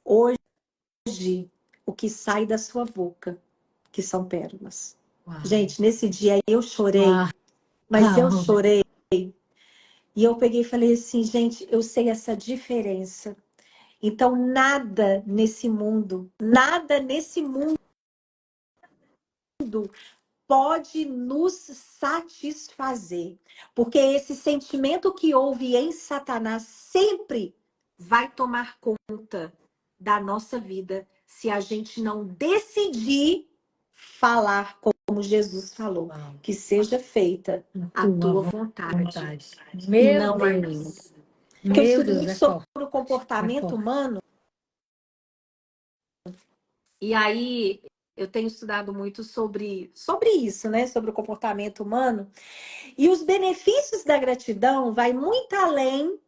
Hoje, o que sai da sua boca, que são pérolas. Uau. Gente, nesse dia eu chorei, mas eu chorei. E eu peguei e falei assim, gente, eu sei essa diferença. Então, nada nesse mundo pode nos satisfazer. Porque esse sentimento que houve em Satanás sempre vai tomar conta da nossa vida se a gente não decidir falar como Jesus falou. Uau. Que seja feita a tua vontade. E não a minha. Porque eu estudo muito sobre o comportamento humano. E aí, eu tenho estudado muito sobre isso, né? Sobre o comportamento humano. E os benefícios da gratidão vai muito além,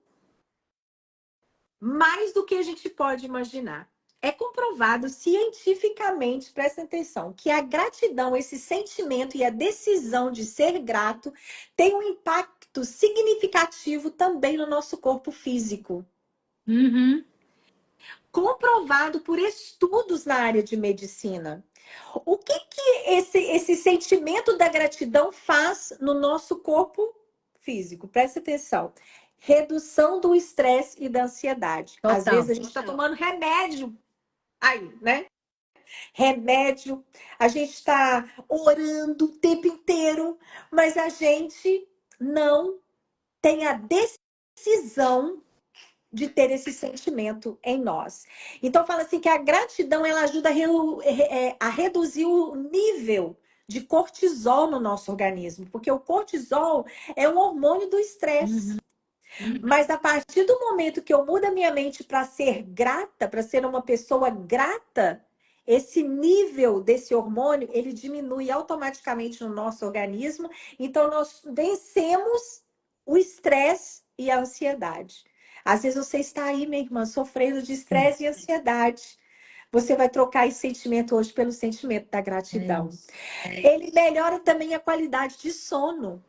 mais do que a gente pode imaginar. É comprovado cientificamente, presta atenção, que a gratidão, esse sentimento e a decisão de ser grato tem um impacto significativo também no nosso corpo físico. Uhum. Comprovado por estudos na área de medicina. O que esse sentimento da gratidão faz no nosso corpo físico? Presta atenção. Redução do estresse e da ansiedade. Às vezes Total. a gente está tomando remédio aí, né? Remédio, a gente está orando o tempo inteiro, mas a gente não tem a decisão de ter esse sentimento em nós. Então fala assim que a gratidão ela ajuda a reduzir o nível de cortisol no nosso organismo, porque o cortisol é um hormônio do estresse. Uhum. Mas a partir do momento que eu mudo a minha mente para ser grata, para ser uma pessoa grata, esse nível desse hormônio, ele diminui automaticamente no nosso organismo. Então, nós vencemos o estresse e a ansiedade. Às vezes você está aí, minha irmã, sofrendo de Sim, estresse e ansiedade. Você vai trocar esse sentimento hoje pelo sentimento da é gratidão. isso. Ele melhora também a qualidade de sono.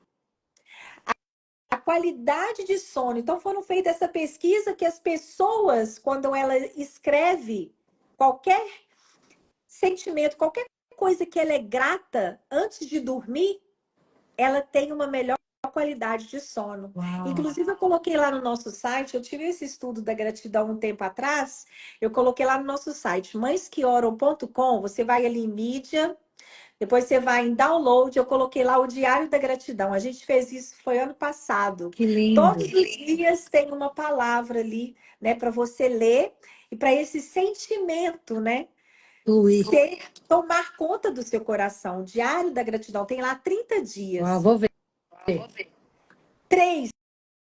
A qualidade de sono. Então, foram feitas essa pesquisa que as pessoas, quando ela escreve qualquer sentimento, qualquer coisa que ela é grata antes de dormir, ela tem uma melhor qualidade de sono. Uau. Inclusive, eu coloquei lá no nosso site, eu tive esse estudo da gratidão um tempo atrás, eu coloquei lá no nosso site, mãesqueoram.com, você vai ali em mídia, depois você vai em download, eu coloquei lá o Diário da Gratidão. A gente fez isso, foi ano passado. Que Todos lindo. os dias tem uma palavra ali, né, para você ler e para esse sentimento, né, Luí. tomar conta do seu coração. Diário da Gratidão tem lá 30 Uau, dias. vou ver. Três,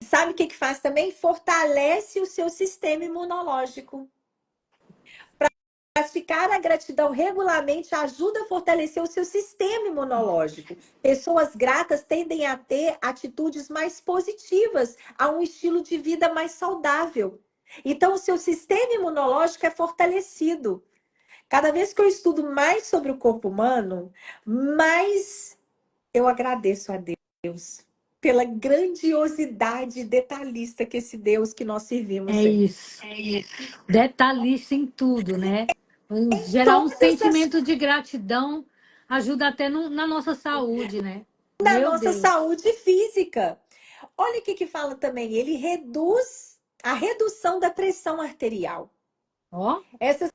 sabe o que que faz também? Fortalece o seu sistema imunológico. Praticar a gratidão regularmente ajuda a fortalecer o seu sistema imunológico. Pessoas gratas tendem a ter atitudes mais positivas, a um estilo de vida mais saudável. Então, o seu sistema imunológico é fortalecido. Cada vez que eu estudo mais sobre o corpo humano, mais eu agradeço a Deus pela grandiosidade detalhista que esse Deus que nós servimos É é. isso. Detalhista em tudo, né? Gerar um Todas as sentimento de gratidão ajuda até na nossa saúde, né? na Meu nossa Deus. saúde física. Olha o que que fala também. Ele reduz a redução da pressão arterial. Ó, Essas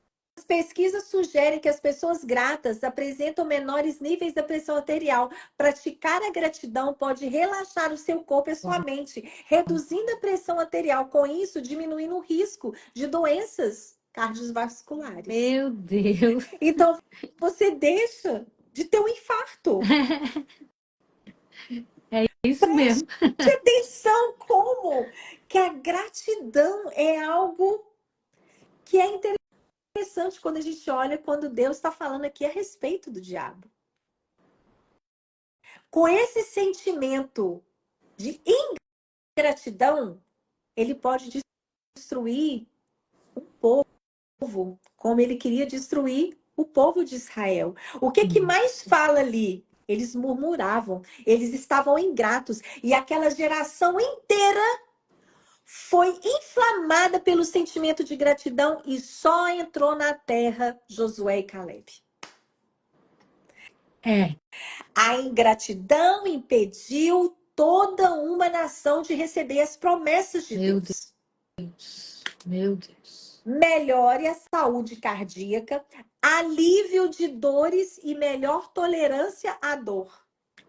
pesquisas sugerem que as pessoas gratas apresentam menores níveis da pressão arterial. Praticar a gratidão pode relaxar o seu corpo e a sua uau. mente, reduzindo a pressão arterial. Com isso, diminuindo o risco de doenças cardiovasculares. Meu Deus. Então, você deixa de ter um infarto. É isso mesmo. Preste atenção como que a gratidão é algo que é interessante quando a gente olha quando Deus está falando aqui a respeito do diabo. Com esse sentimento de ingratidão, ele pode destruir o povo, como ele queria destruir o povo de Israel. O que que mais fala ali? Eles murmuravam, eles estavam ingratos, e aquela geração inteira foi inflamada pelo sentimento de gratidão e só entrou na terra Josué e Caleb. É, A ingratidão impediu toda uma nação de receber as promessas de meu Deus. Deus. Meu Deus. Melhore a saúde cardíaca, alívio de dores e melhor tolerância à dor.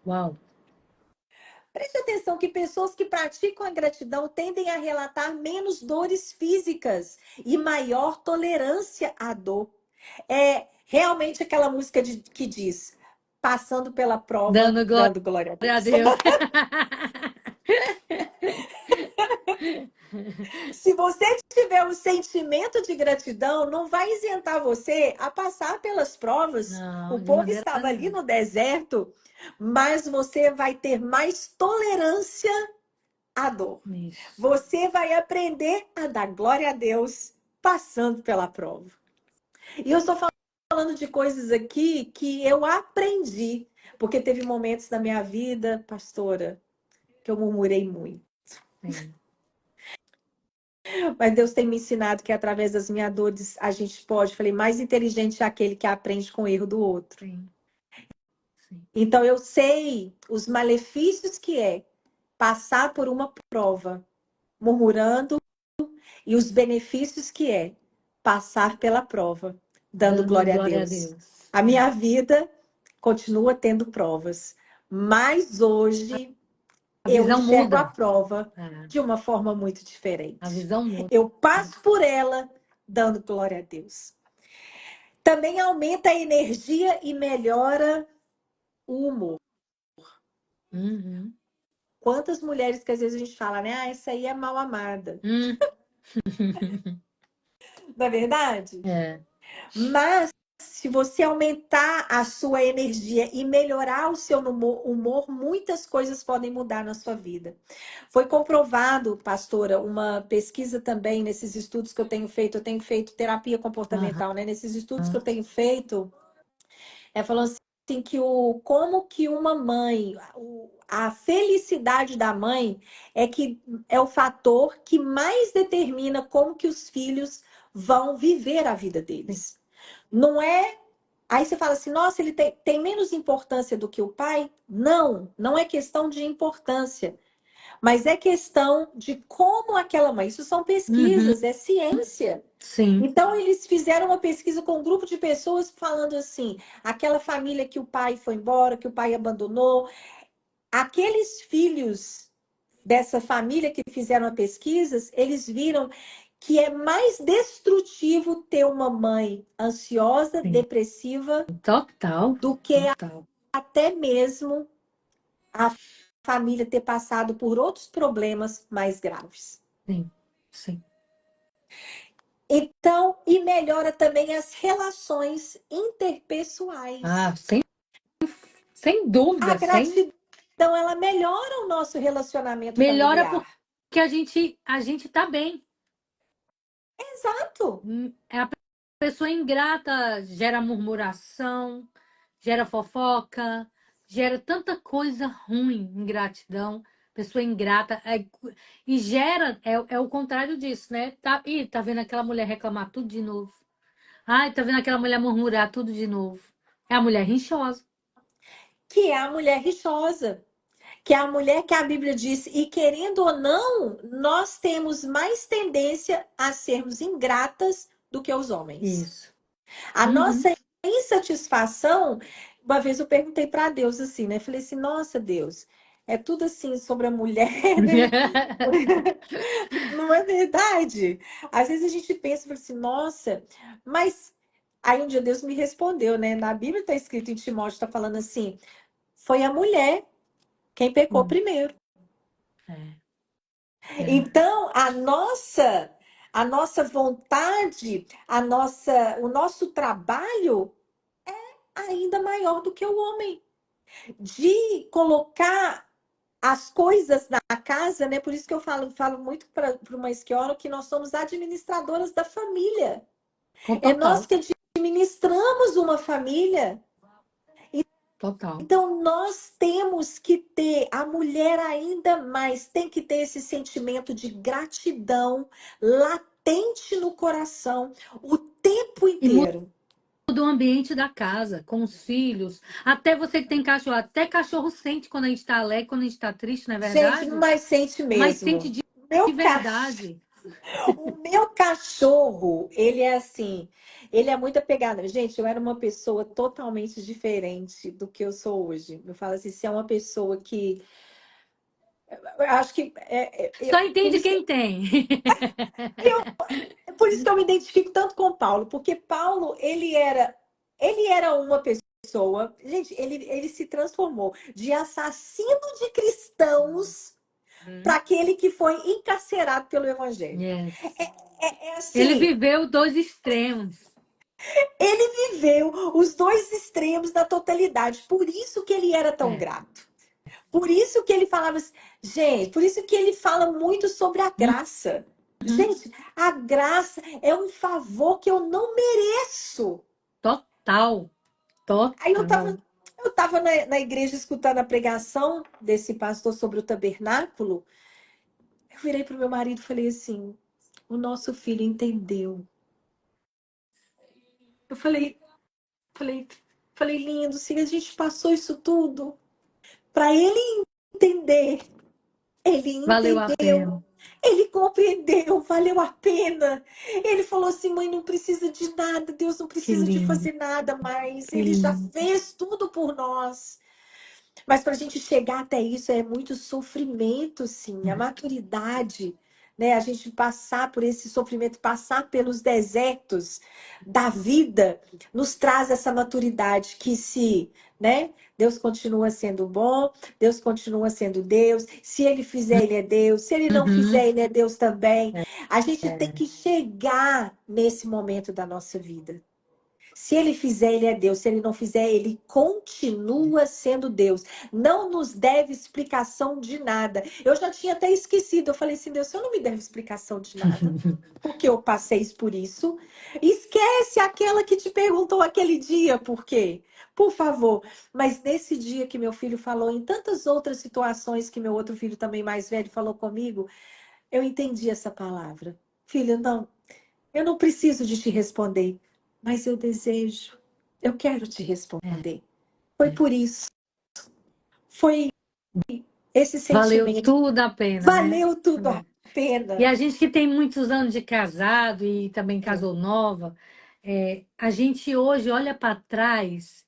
Uau. Preste atenção que pessoas que praticam a gratidão tendem a relatar menos dores físicas e maior tolerância à dor. É realmente aquela música que diz: passando pela prova, Dando glória dando glória a a Deus. Deus. Se você tiver um sentimento de gratidão, não vai isentar você a passar pelas provas. Não, O de povo maneira estava ali nenhuma. no deserto, mas você vai ter mais tolerância à dor. Isso. Você vai aprender a dar glória a Deus passando pela prova. E eu estou falando de coisas aqui que eu aprendi, porque teve momentos na minha vida, pastora, que eu murmurei muito. Sim. Mas Deus tem me ensinado que através das minhas dores a gente pode, falei, mais inteligente é aquele que aprende com o erro do outro. Sim. Sim. Então eu sei os malefícios que é passar por uma prova murmurando e os benefícios que é passar pela prova dando glória a glória a Deus. Deus. A minha vida continua tendo provas, mas hoje A eu visão enxergo a muda. prova É, de uma forma muito a diferente. visão muda. Eu passo por ela dando glória a Deus. Também aumenta a energia e melhora o humor. Uhum. Quantas mulheres que às vezes a gente fala, né? Ah, essa aí é mal amada. Hum. Não é verdade? É. Mas se você aumentar a sua energia e melhorar o seu humor, muitas coisas podem mudar na sua vida. Foi comprovado, pastora, uma pesquisa também nesses estudos que eu tenho feito terapia Aham. comportamental, né? Nesses estudos que eu tenho feito, falou assim que como que uma mãe, a felicidade da mãe é o fator que mais determina como que os filhos vão viver a vida deles. Não é. Aí você fala assim, nossa, ele tem menos importância do que o pai? Não, não é questão de importância, mas é questão de como aquela mãe. Isso são Uhum. pesquisas, é ciência. Sim. Então, eles fizeram uma pesquisa com um grupo de pessoas falando assim: aquela família que o pai foi embora, que o pai abandonou, aqueles filhos dessa família que fizeram a pesquisa, eles viram que é mais destrutivo ter uma mãe ansiosa, Sim. depressiva, Total. do que Total. até mesmo a família ter passado por outros problemas mais graves. Sim. Sim. Então, e melhora também as relações interpessoais. Ah, sem A dúvida, gratidão, ela melhora o nosso relacionamento melhora familiar. porque a gente tá bem. Exato. É a pessoa ingrata gera murmuração, gera fofoca, gera tanta coisa ruim, ingratidão, pessoa ingrata, e gera, é o contrário disso, né? Tá vendo aquela mulher reclamar tudo de novo. Ai, tá vendo aquela mulher murmurar tudo de novo. É a mulher rinchosa. Que é a mulher rixosa. Que é a mulher que a Bíblia diz, e querendo ou não, nós temos mais tendência a sermos ingratas do que os homens. Isso. A Uhum. nossa insatisfação, uma vez eu perguntei para Deus assim, né? Falei assim, nossa Deus, é tudo assim sobre a mulher, né? Não é verdade? Às vezes a gente pensa, fala assim, nossa, mas aí um dia Deus me respondeu, né? Na Bíblia está escrito em Timóteo, está falando assim, foi a mulher quem pecou Hum. primeiro. É. Então, a nossa vontade, o nosso trabalho ainda maior do que o homem, de colocar as coisas na casa, né? Por isso que eu falo muito para uma esquiora que nós somos administradoras da família. Com É nós total. que administramos uma família. Total. Então, nós temos que ter, a mulher ainda mais tem que ter esse sentimento de gratidão latente no coração o tempo E inteiro. do ambiente da casa, com os filhos. Até você que tem cachorro, até cachorro sente quando a gente tá alegre, quando a gente tá triste, não é Gente, verdade? mas sente Mas sente mesmo. de Meu cachorro. verdade. O meu cachorro, ele é assim, ele é muito apegado. Gente, eu era uma pessoa totalmente diferente do que eu sou hoje. Eu falo assim, se é uma pessoa que, eu acho que Só entende quem tem. por isso que eu me identifico tanto com Paulo, porque Paulo, ele era uma pessoa, gente, ele se transformou de assassino de cristãos para aquele que foi encarcerado pelo evangelho. Yes. É Ele assim, viveu dois extremos. ele viveu os dois extremos da totalidade. Por isso que ele era tão É. grato. Por isso que ele falava assim, gente, por isso que ele fala muito sobre a graça. Gente, a graça é um favor que eu não mereço. Total, Aí total. eu tava na igreja escutando a pregação desse pastor sobre o tabernáculo. Eu virei pro meu marido e falei assim: o nosso filho entendeu. Eu falei, falei, lindo, se a gente passou isso tudo para ele entender, ele Valeu a entendeu. pena. Ele compreendeu, valeu a pena. Ele falou assim: mãe, não precisa de nada, Deus não Que precisa de lindo, fazer nada mais. que Ele já lindo. fez tudo por nós. Mas para a gente chegar até isso é muito sofrimento, sim. A maturidade, né? A gente passar por esse sofrimento, passar pelos desertos da vida, nos traz essa maturidade que se, né? Deus continua sendo bom, Deus continua sendo Deus. Se Ele fizer, Ele é Deus. Se Ele não Uhum. fizer, Ele é Deus também. A gente tem É. que chegar nesse momento da nossa vida. Se ele fizer, ele é Deus. Se ele não fizer, ele continua sendo Deus. Não nos deve explicação de nada. Eu já tinha até esquecido. Eu falei assim, Deus, você não me deve explicação de nada. Porque eu passei por isso. Esquece aquela que te perguntou aquele dia por quê. Por favor. Mas nesse dia que meu filho falou, em tantas outras situações que meu outro filho também mais velho falou comigo, eu entendi essa palavra. Filho, não. Eu não preciso de te responder, mas eu desejo. Eu quero te responder. Foi por isso. Foi esse Valeu sentimento. tudo a pena, né? Valeu tudo a E pena. a gente que tem muitos anos de casado e também É. casou nova, a gente hoje olha para trás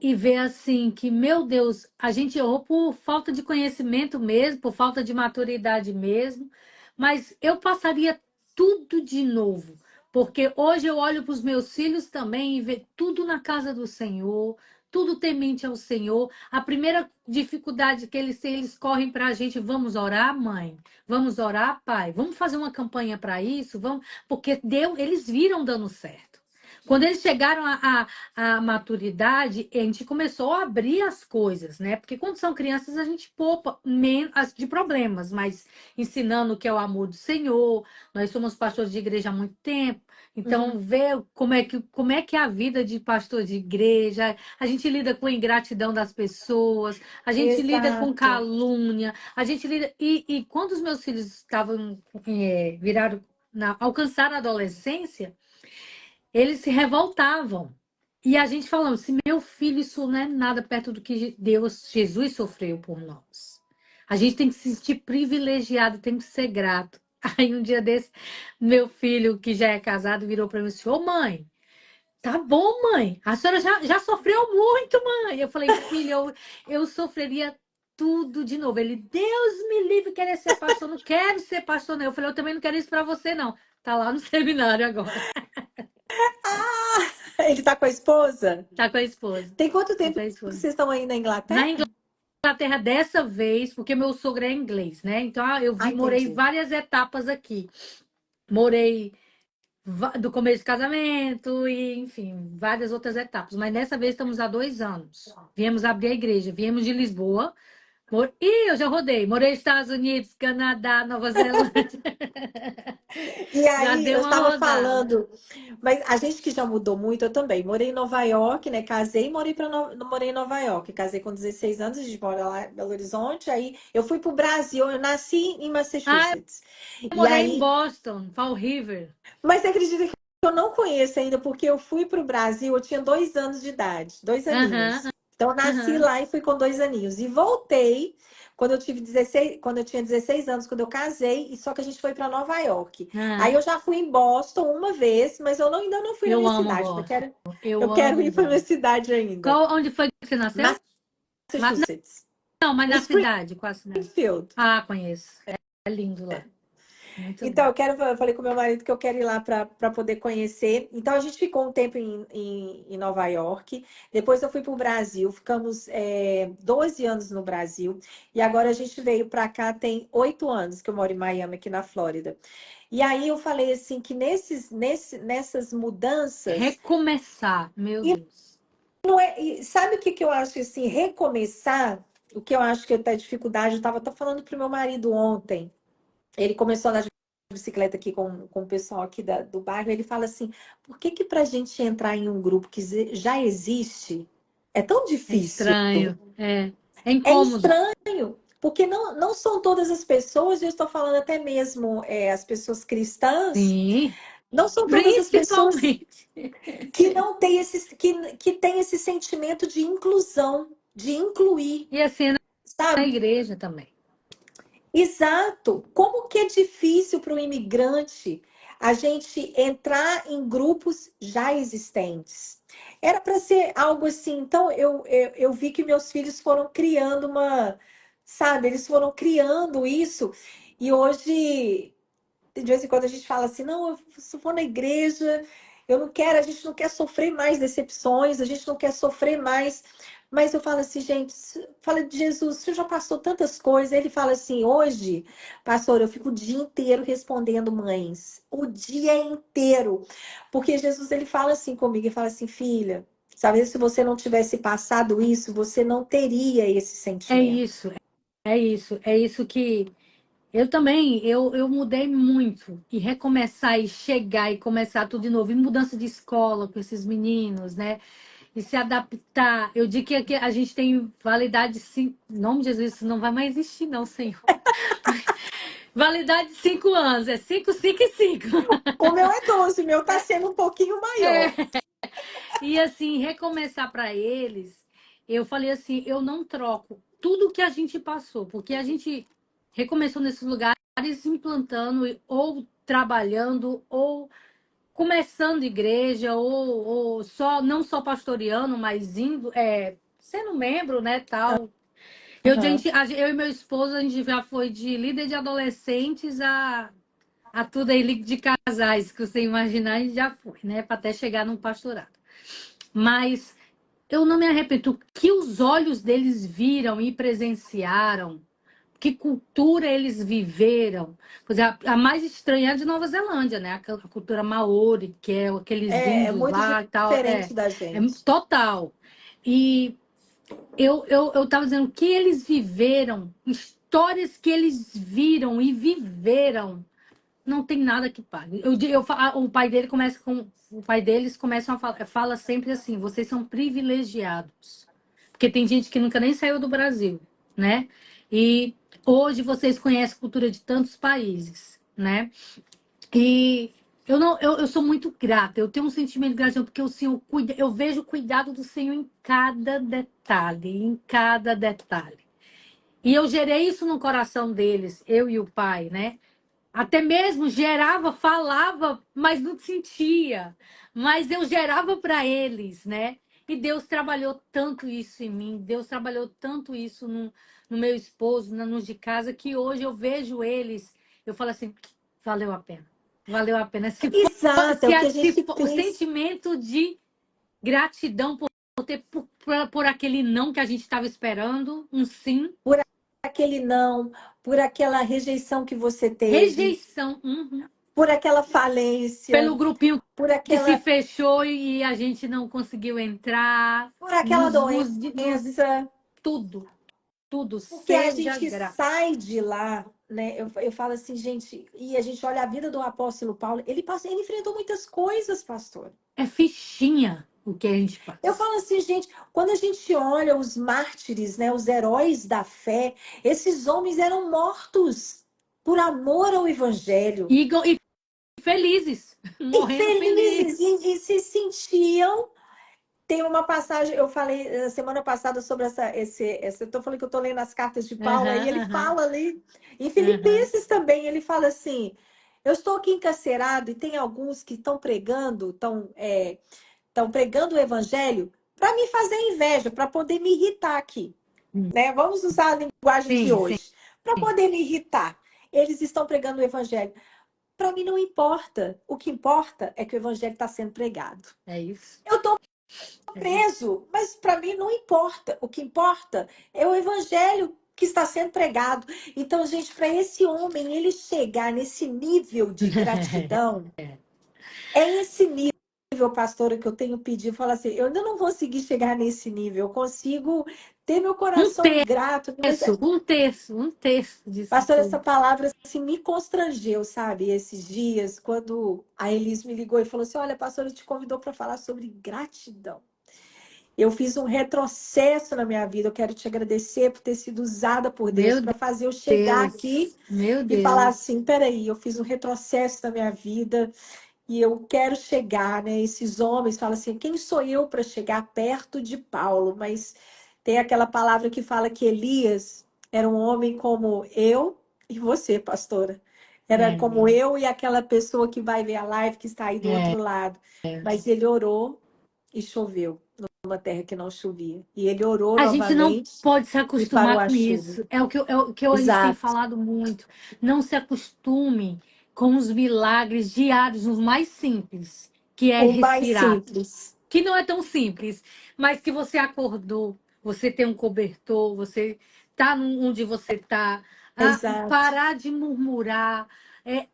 e vê assim que, meu Deus, a gente errou por falta de conhecimento mesmo, por falta de maturidade mesmo, mas eu passaria tudo de novo, porque hoje eu olho para os meus filhos também e vejo tudo na casa do Senhor, tudo temente ao Senhor. A primeira dificuldade que eles têm, eles correm para a gente, vamos orar, mãe? Vamos orar, pai? Vamos fazer uma campanha para isso? Vamos, porque deu, eles viram dando certo. Quando eles chegaram à maturidade, a gente começou a abrir as coisas, né? Porque quando são crianças, a gente poupa menos de problemas, mas ensinando o que é o amor do Senhor. Nós somos pastores de igreja há muito tempo, Uhum. então ver como é que é a vida de pastor de igreja. A gente lida com a ingratidão das pessoas, a gente lida com Exato. calúnia, a gente lida. E quando os meus filhos estavam viraram, alcançaram a adolescência, eles se revoltavam. E a gente falando, se meu filho, isso não é nada perto do que Deus, Jesus sofreu por nós. A gente tem que se sentir privilegiado, tem que ser grato. Aí um dia desse, meu filho, que já é casado, virou para mim e disse: Ô mãe, tá bom, mãe. A senhora já sofreu muito, mãe. Eu falei, filho, eu sofreria tudo de novo. Ele, Deus me livre querer ser pastor. Não quero ser pastor, não. Eu falei, eu também não quero isso para você, não. Tá lá no seminário agora. Ah, ele tá com a esposa? Tá com a esposa. Tem quanto Tá tempo com a que esposa. vocês estão aí na Na Inglaterra? Inglaterra, dessa vez, porque meu sogro é inglês, né? Então, Ah, morei entendi. várias etapas aqui. Morei do começo do casamento e, enfim, várias outras etapas. Mas dessa vez estamos há 2 anos. Viemos abrir a igreja, viemos de Lisboa. Ih, eu já rodei. Morei nos Estados Unidos, Canadá, Nova Zelândia. E Já aí, deu eu uma estava rodada. falando, mas a gente que já mudou muito, eu também. Morei em Nova York, né? Casei e morei em Nova York. Casei com 16 anos, a gente mora lá em Belo Horizonte. Aí eu fui pro Brasil, eu nasci em Ah, Massachusetts. eu E morei em aí, Boston, Fall River. mas você acredita que eu não conheço ainda, porque eu fui pro Brasil, eu tinha 2 anos de idade, dois Aham, aninhos. Então, eu nasci aham. lá e fui com 2 aninhos. E voltei quando eu tive 16, quando eu tinha 16 anos, quando eu casei, e só que a gente foi para Nova York. Aí Ah, eu já fui em Boston uma vez, mas ainda não fui na eu minha amo cidade. Boston. Eu Eu quero amo ir para minha Boston. cidade ainda. Onde foi que você nasceu? Massachusetts. Não, mas Em na cidade, qual a cidade? Springfield. Ah, conheço. É lindo lá. Muito Então, lindo. eu falei com meu marido que eu quero ir lá para poder conhecer. Então, a gente ficou um tempo em Nova York. Depois eu fui para o Brasil, ficamos 12 anos no Brasil. E agora a gente veio para cá, tem 8 anos que eu moro em Miami, aqui na Flórida. E aí eu falei assim que nessas mudanças, Recomeçar, meu e Deus. e sabe o que, que eu acho assim, recomeçar, o que eu acho que tá dificuldade, eu estava até falando para o meu marido ontem. Ele começou na bicicleta aqui com o pessoal aqui do bairro, ele fala assim, por que que pra gente entrar em um grupo que já existe, é tão É difícil? estranho. É É incômodo. estranho, porque não são todas as pessoas, eu estou falando até mesmo as pessoas cristãs, Sim, não são todas as pessoas principalmente. que não têm que têm esse sentimento de inclusão, de incluir, E assim, na sabe? igreja também. Exato. Como que é difícil para o imigrante a gente entrar em grupos já existentes? Era para ser algo assim. Então, eu vi que meus filhos foram criando sabe, eles foram criando isso. E hoje, de vez em quando, a gente fala assim: não, eu se for na igreja, eu não quero, a gente não quer sofrer mais decepções, a gente não quer sofrer mais. Mas eu falo assim, gente, fala de Jesus, o senhor já passou tantas coisas. Ele fala assim: hoje, pastor, eu fico o dia inteiro respondendo mães, o dia inteiro. Porque Jesus, ele fala assim comigo, ele fala assim: filha, sabe, se você não tivesse passado isso, você não teria esse É sentimento. isso, é isso que eu também, eu mudei muito. E recomeçar e chegar e começar tudo de novo. E mudança de escola com esses meninos, né? E se adaptar. Eu digo que aqui a gente tem validade, sim. Em nome de Jesus, isso não vai mais existir, não, Senhor. Validade de 5 anos. É 5, 5 e 5. O meu é 12, o meu tá sendo um pouquinho maior. E assim, recomeçar para eles, eu falei assim, eu não troco tudo que a gente passou, porque a gente recomeçou nesses lugares implantando ou trabalhando ou começando igreja ou só não só pastoreando, mas indo, sendo membro, né, tal. Aham. Eu e meu esposo, a gente já foi de líder de adolescentes a tudo aí de casais, que você imaginar, a gente já foi, né, para até chegar num pastorado. Mas eu não me arrependo. O que os olhos deles viram e presenciaram, que cultura eles viveram. Pois é, a mais estranha é a de Nova Zelândia, né? A cultura Maori, que é aqueles É índios muito lá e tal. diferente da É gente. total. E eu tava dizendo o que eles viveram, histórias que eles viram e viveram não tem nada que pague. O pai dele começa com, o pai deles começam a falar, fala sempre assim: vocês são privilegiados, porque tem gente que nunca nem saiu do Brasil, né? E hoje vocês conhecem a cultura de tantos países, né? E eu não, eu sou muito grata. Eu tenho um sentimento de gratidão porque o Senhor cuida, eu vejo o cuidado do Senhor em cada detalhe, em cada detalhe. E eu gerei isso no coração deles, eu e o pai, né? Até mesmo gerava, falava, mas não sentia. Mas eu gerava para eles, né? E Deus trabalhou tanto isso em mim, Deus trabalhou tanto isso no meu esposo, nos de casa, que hoje eu vejo eles, eu falo assim, valeu a pena. Valeu a pena. Exato, é o que a gente O pensa. sentimento de gratidão por aquele não que a gente estava esperando, um sim, Por aquele não, por aquela rejeição que você teve, rejeição, por aquela falência, pelo grupinho por que se aquela, fechou e a gente não conseguiu entrar, por aquela doença, tudo, tudo porque a seja gente grato. sai de lá, né? Eu falo assim, gente, e a gente olha a vida do apóstolo Paulo, ele enfrentou muitas coisas, pastor. É fichinha o que a gente Eu passa. falo assim, gente, quando a gente olha os mártires, né, os heróis da fé, esses homens eram mortos por amor ao evangelho. E felizes, E morrendo felizes, felizes. e se sentiam. Tem uma passagem, eu falei semana passada sobre eu tô falando que eu tô lendo as cartas de Paulo, aí Aham, ele aham, fala ali, em aham. Filipenses também, ele fala assim, eu estou aqui encarcerado e tem alguns que estão pregando o evangelho para me fazer inveja, para poder me irritar aqui, né? Vamos usar a linguagem de Sim, sim, hoje, para poder me irritar. Eles estão pregando o evangelho. Para mim não importa. O que importa é que o evangelho está sendo pregado. é isso. Eu estou É isso. preso, mas para mim não importa. O que importa é o evangelho que está sendo pregado. Então, gente, para esse homem ele chegar nesse nível de gratidão, é esse nível, pastora, que eu tenho pedido. Falar assim, eu ainda não consegui chegar nesse nível. Eu consigo ter meu Um coração grato. Mas, um terço disso pastor, essa tudo. palavra assim, me constrangeu, sabe? Esses dias, quando a Elis me ligou e falou assim: Olha, pastor, te convidou para falar sobre gratidão. Eu fiz um retrocesso na minha vida. Eu quero te agradecer por ter sido usada por Deus Meu para fazer eu chegar aqui Deus, meu e falar Deus. assim: peraí, eu fiz um retrocesso na minha vida. E eu quero chegar, né? Esses homens falam assim: quem sou eu para chegar perto de Paulo? Mas tem aquela palavra que fala que Elias era um homem como eu e você, pastora. Era É, como eu e aquela pessoa que vai ver a live que está aí do é. outro lado. Mas ele orou e choveu numa terra que não chovia. E ele orou A gente não novamente pode se e parou acostumar a com chuva. isso. É o que a gente tem Exato. falado muito. Não se acostume com os milagres diários, os mais simples, que é O mais respirar. simples. Que não é tão simples, mas que você acordou, você tem um cobertor, você tá onde você tá, Exato. parar de murmurar,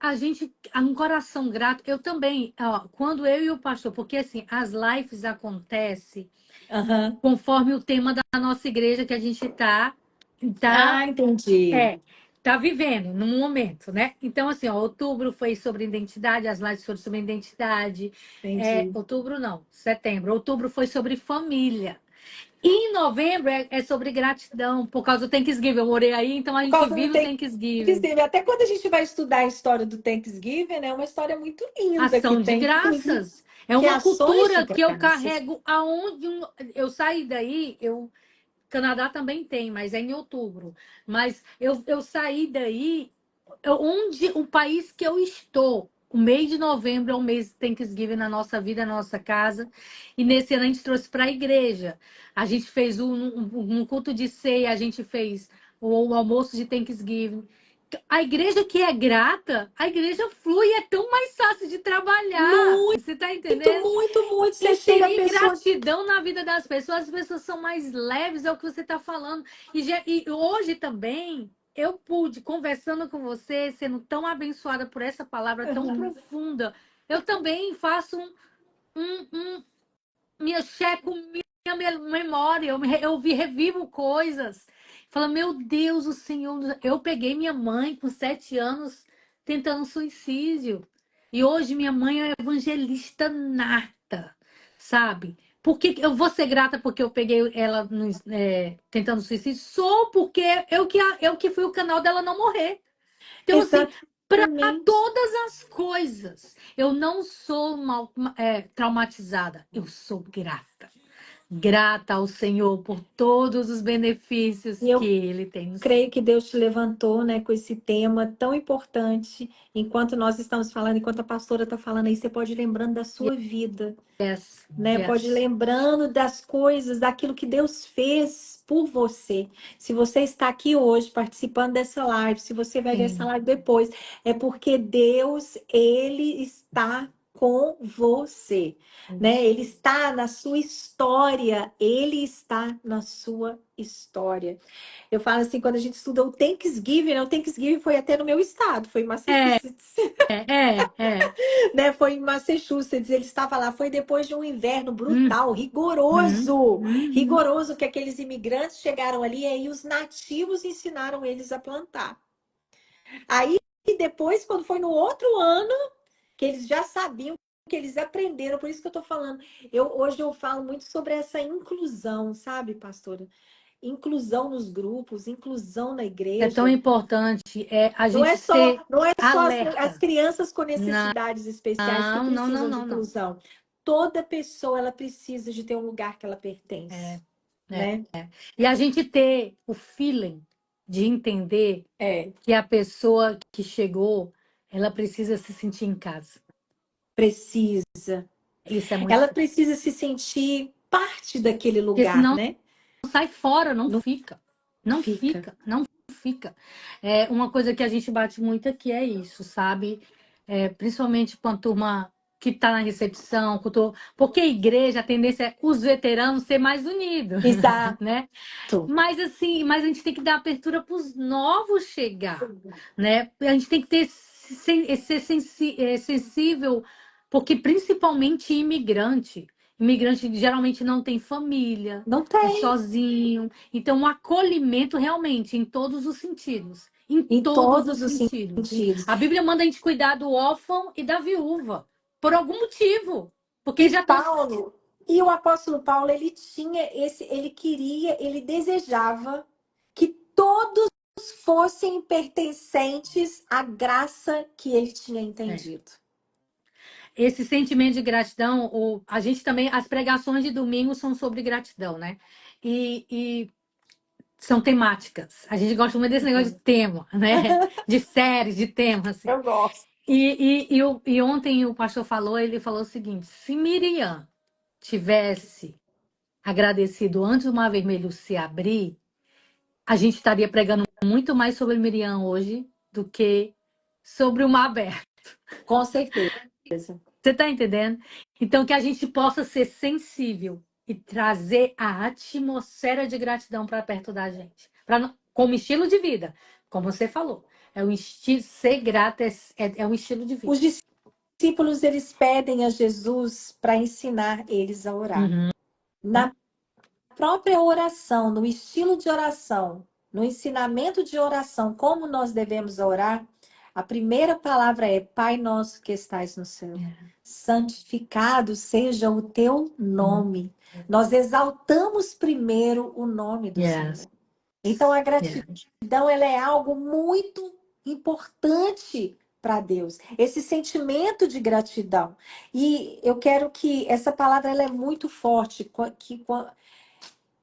a gente, um coração grato. Eu também, ó, quando eu e o pastor, porque assim, as lives acontecem Aham. conforme o tema da nossa igreja que a gente tá, Ah, entendi. é, tá vivendo no momento, né? Então, assim, ó, outubro foi sobre identidade, as lives foram sobre identidade. Entendi. Outubro não, setembro. Outubro foi sobre família. E em novembro é sobre gratidão, por causa do Thanksgiving. Eu morei aí, então a Por gente causa do vive o Thanksgiving. Thanksgiving. Até quando a gente vai estudar a história do Thanksgiving, né? É uma história muito linda que Ação de tem, inclusive, graças. É que é uma ações de cultura que eu graças. carrego aonde eu saí daí, Canadá também tem, mas é em outubro. Mas eu saí daí, onde o país que eu estou, o mês de novembro é o mês de Thanksgiving na nossa vida, na nossa casa. E nesse ano a gente trouxe para a igreja. A gente fez um culto de ceia, a gente fez o almoço de Thanksgiving. A igreja que é grata, a igreja flui, é tão mais fácil de trabalhar. Você está Muito, entendendo? muito, muito. Você chega a Inserir pessoa. gratidão na vida das pessoas, as pessoas são mais leves, é o que você está falando. E hoje também eu pude, conversando com você, sendo tão abençoada por essa palavra tão Aham. profunda, eu também faço minha checo minha memória, revivo coisas. Fala, meu Deus, o Senhor. Eu peguei minha mãe com 7 anos tentando suicídio. E hoje minha mãe é evangelista nata, sabe? Por que eu vou ser grata porque eu peguei ela tentando suicídio? Sou porque eu que fui o canal dela não morrer. Então, assim, para Exatamente. todas as coisas, eu não sou traumatizada, eu sou grata. Grata ao Senhor por todos os benefícios E que eu Ele tem nos. creio que Deus te levantou, né, com esse tema tão importante. Enquanto nós estamos falando, enquanto a pastora está falando aí, você pode ir lembrando da sua vida. Yes, Né? Pode ir yes. lembrando das coisas, daquilo que Deus fez por você. Se você está aqui hoje participando dessa live, se você vai ver essa Sim. live depois, é porque Deus, ele está com você, né? Isso. Ele está na sua história, ele está na sua história. Eu falo assim, quando a gente estuda o Thanksgiving, né? O Thanksgiving foi até no meu estado, foi em É, Massachusetts. é. Né? Foi em Massachusetts, ele estava lá, foi depois de um inverno Hum, brutal, hum, rigoroso, hum. rigoroso, que aqueles imigrantes chegaram ali e aí os nativos ensinaram eles a plantar. Aí depois, quando foi no outro ano, que eles já sabiam que eles aprenderam, por isso que eu estou falando. Hoje eu falo muito sobre essa inclusão, sabe, pastora? Inclusão nos grupos, inclusão na É tão igreja. importante a gente ser Não é só as alerta. crianças com Não, necessidades especiais que não, não, precisam de não, não. inclusão. Toda pessoa ela precisa de ter um lugar que ela É, pertence, é. né? E a gente ter o feeling de entender É, que a pessoa que chegou, ela precisa se sentir em casa. precisa. Isso é muito Ela forte. precisa se sentir parte daquele Porque lugar, senão né? sai fora, não Não fica. Não fica. fica, não fica. É uma coisa que a gente bate muito aqui é isso, sabe? Principalmente com a turma que está na recepção, porque a igreja, a tendência é os veteranos ser mais unidos, Exato. né? Mas assim, mas a gente tem que dar abertura para os novos chegar, né? A gente tem que ser sensível, porque principalmente imigrante. Imigrante geralmente não tem família, Não é tem. sozinho. Então, um acolhimento realmente em todos os sentidos. Em Em todos os todos os sentidos. sentidos. A Bíblia manda a gente cuidar do órfão e da viúva. Por algum motivo. Porque E já estão. Paulo, e o apóstolo Paulo, ele tinha ele queria, ele desejava que todos fossem pertencentes à graça que ele tinha entendido. Esse sentimento de gratidão, a gente também, as pregações de domingo são sobre gratidão, né? E são temáticas. A gente gosta muito desse negócio de tema, né? De séries, de temas, assim. Eu gosto. E ontem o pastor falou, ele falou o seguinte: se Miriam tivesse agradecido antes do Mar Vermelho se abrir, a gente estaria pregando muito mais sobre Miriam hoje do que sobre o mar aberto. Com certeza. Você está entendendo? Então, que a gente possa ser sensível e trazer a atmosfera de gratidão para perto da gente. Como estilo de vida, como você falou. É um estilo, ser grato é um estilo de vida. Os discípulos, eles pedem a Jesus para ensinar eles a orar. Uhum. Na própria oração, no estilo de oração, no ensinamento de oração, como nós devemos orar, a primeira palavra é: Pai nosso que estais no céu, santificado seja o teu nome. Nós exaltamos primeiro o nome do Yes. Senhor. Então, a gratidão, Yes. ela é algo muito importante para Deus. Esse sentimento de gratidão. E eu quero que essa palavra, ela é muito forte, que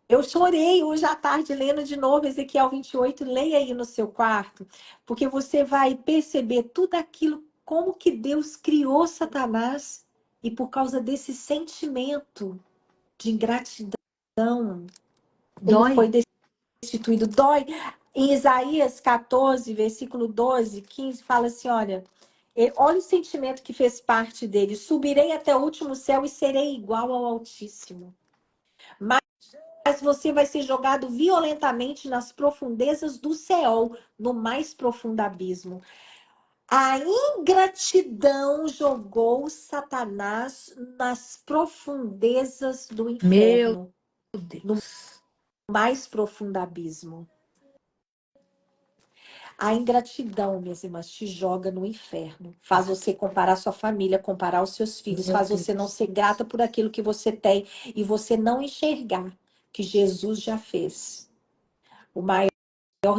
eu chorei hoje à tarde lendo de novo Ezequiel 28. Leia aí no seu quarto, porque você vai perceber tudo aquilo, como que Deus criou Satanás, e por causa desse sentimento de ingratidão, ele foi Dói? destituído. Dói. Em Isaías 14, versículo 12, 15, fala assim: olha, olha o sentimento que fez parte dele: subirei até o último céu e serei igual ao Altíssimo. Mas você vai ser jogado violentamente nas profundezas do Seol, no mais profundo abismo. A ingratidão jogou Satanás nas profundezas do Meu inferno, no Deus. mais profundo abismo. A ingratidão, minhas irmãs, te joga no inferno. Faz você comparar sua família, comparar os seus filhos, Meu faz você não Deus. ser grata por aquilo que você tem e você não enxergar que Jesus já fez o maior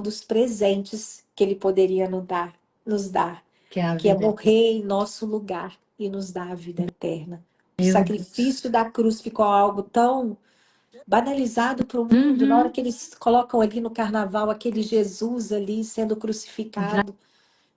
dos presentes que ele poderia nos dar, Que é a que é vida. morrer em nosso lugar e nos dar a vida eterna. O Meu Deus. sacrifício da cruz ficou algo tão banalizado para o mundo. Na hora Uhum. que eles colocam ali no carnaval aquele Jesus ali sendo crucificado.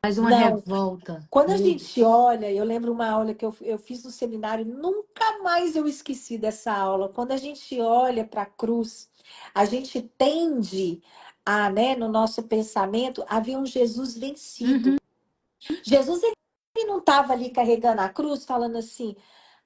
Faz uma Não. revolta. Quando a Meu gente Deus. olha, eu lembro uma aula que eu fiz no seminário, nunca mais eu esqueci dessa aula. Quando a gente olha para a cruz, a gente tende a, né, no nosso pensamento, a ver um Jesus vencido. Uhum. Jesus, ele não estava ali carregando a cruz, falando assim: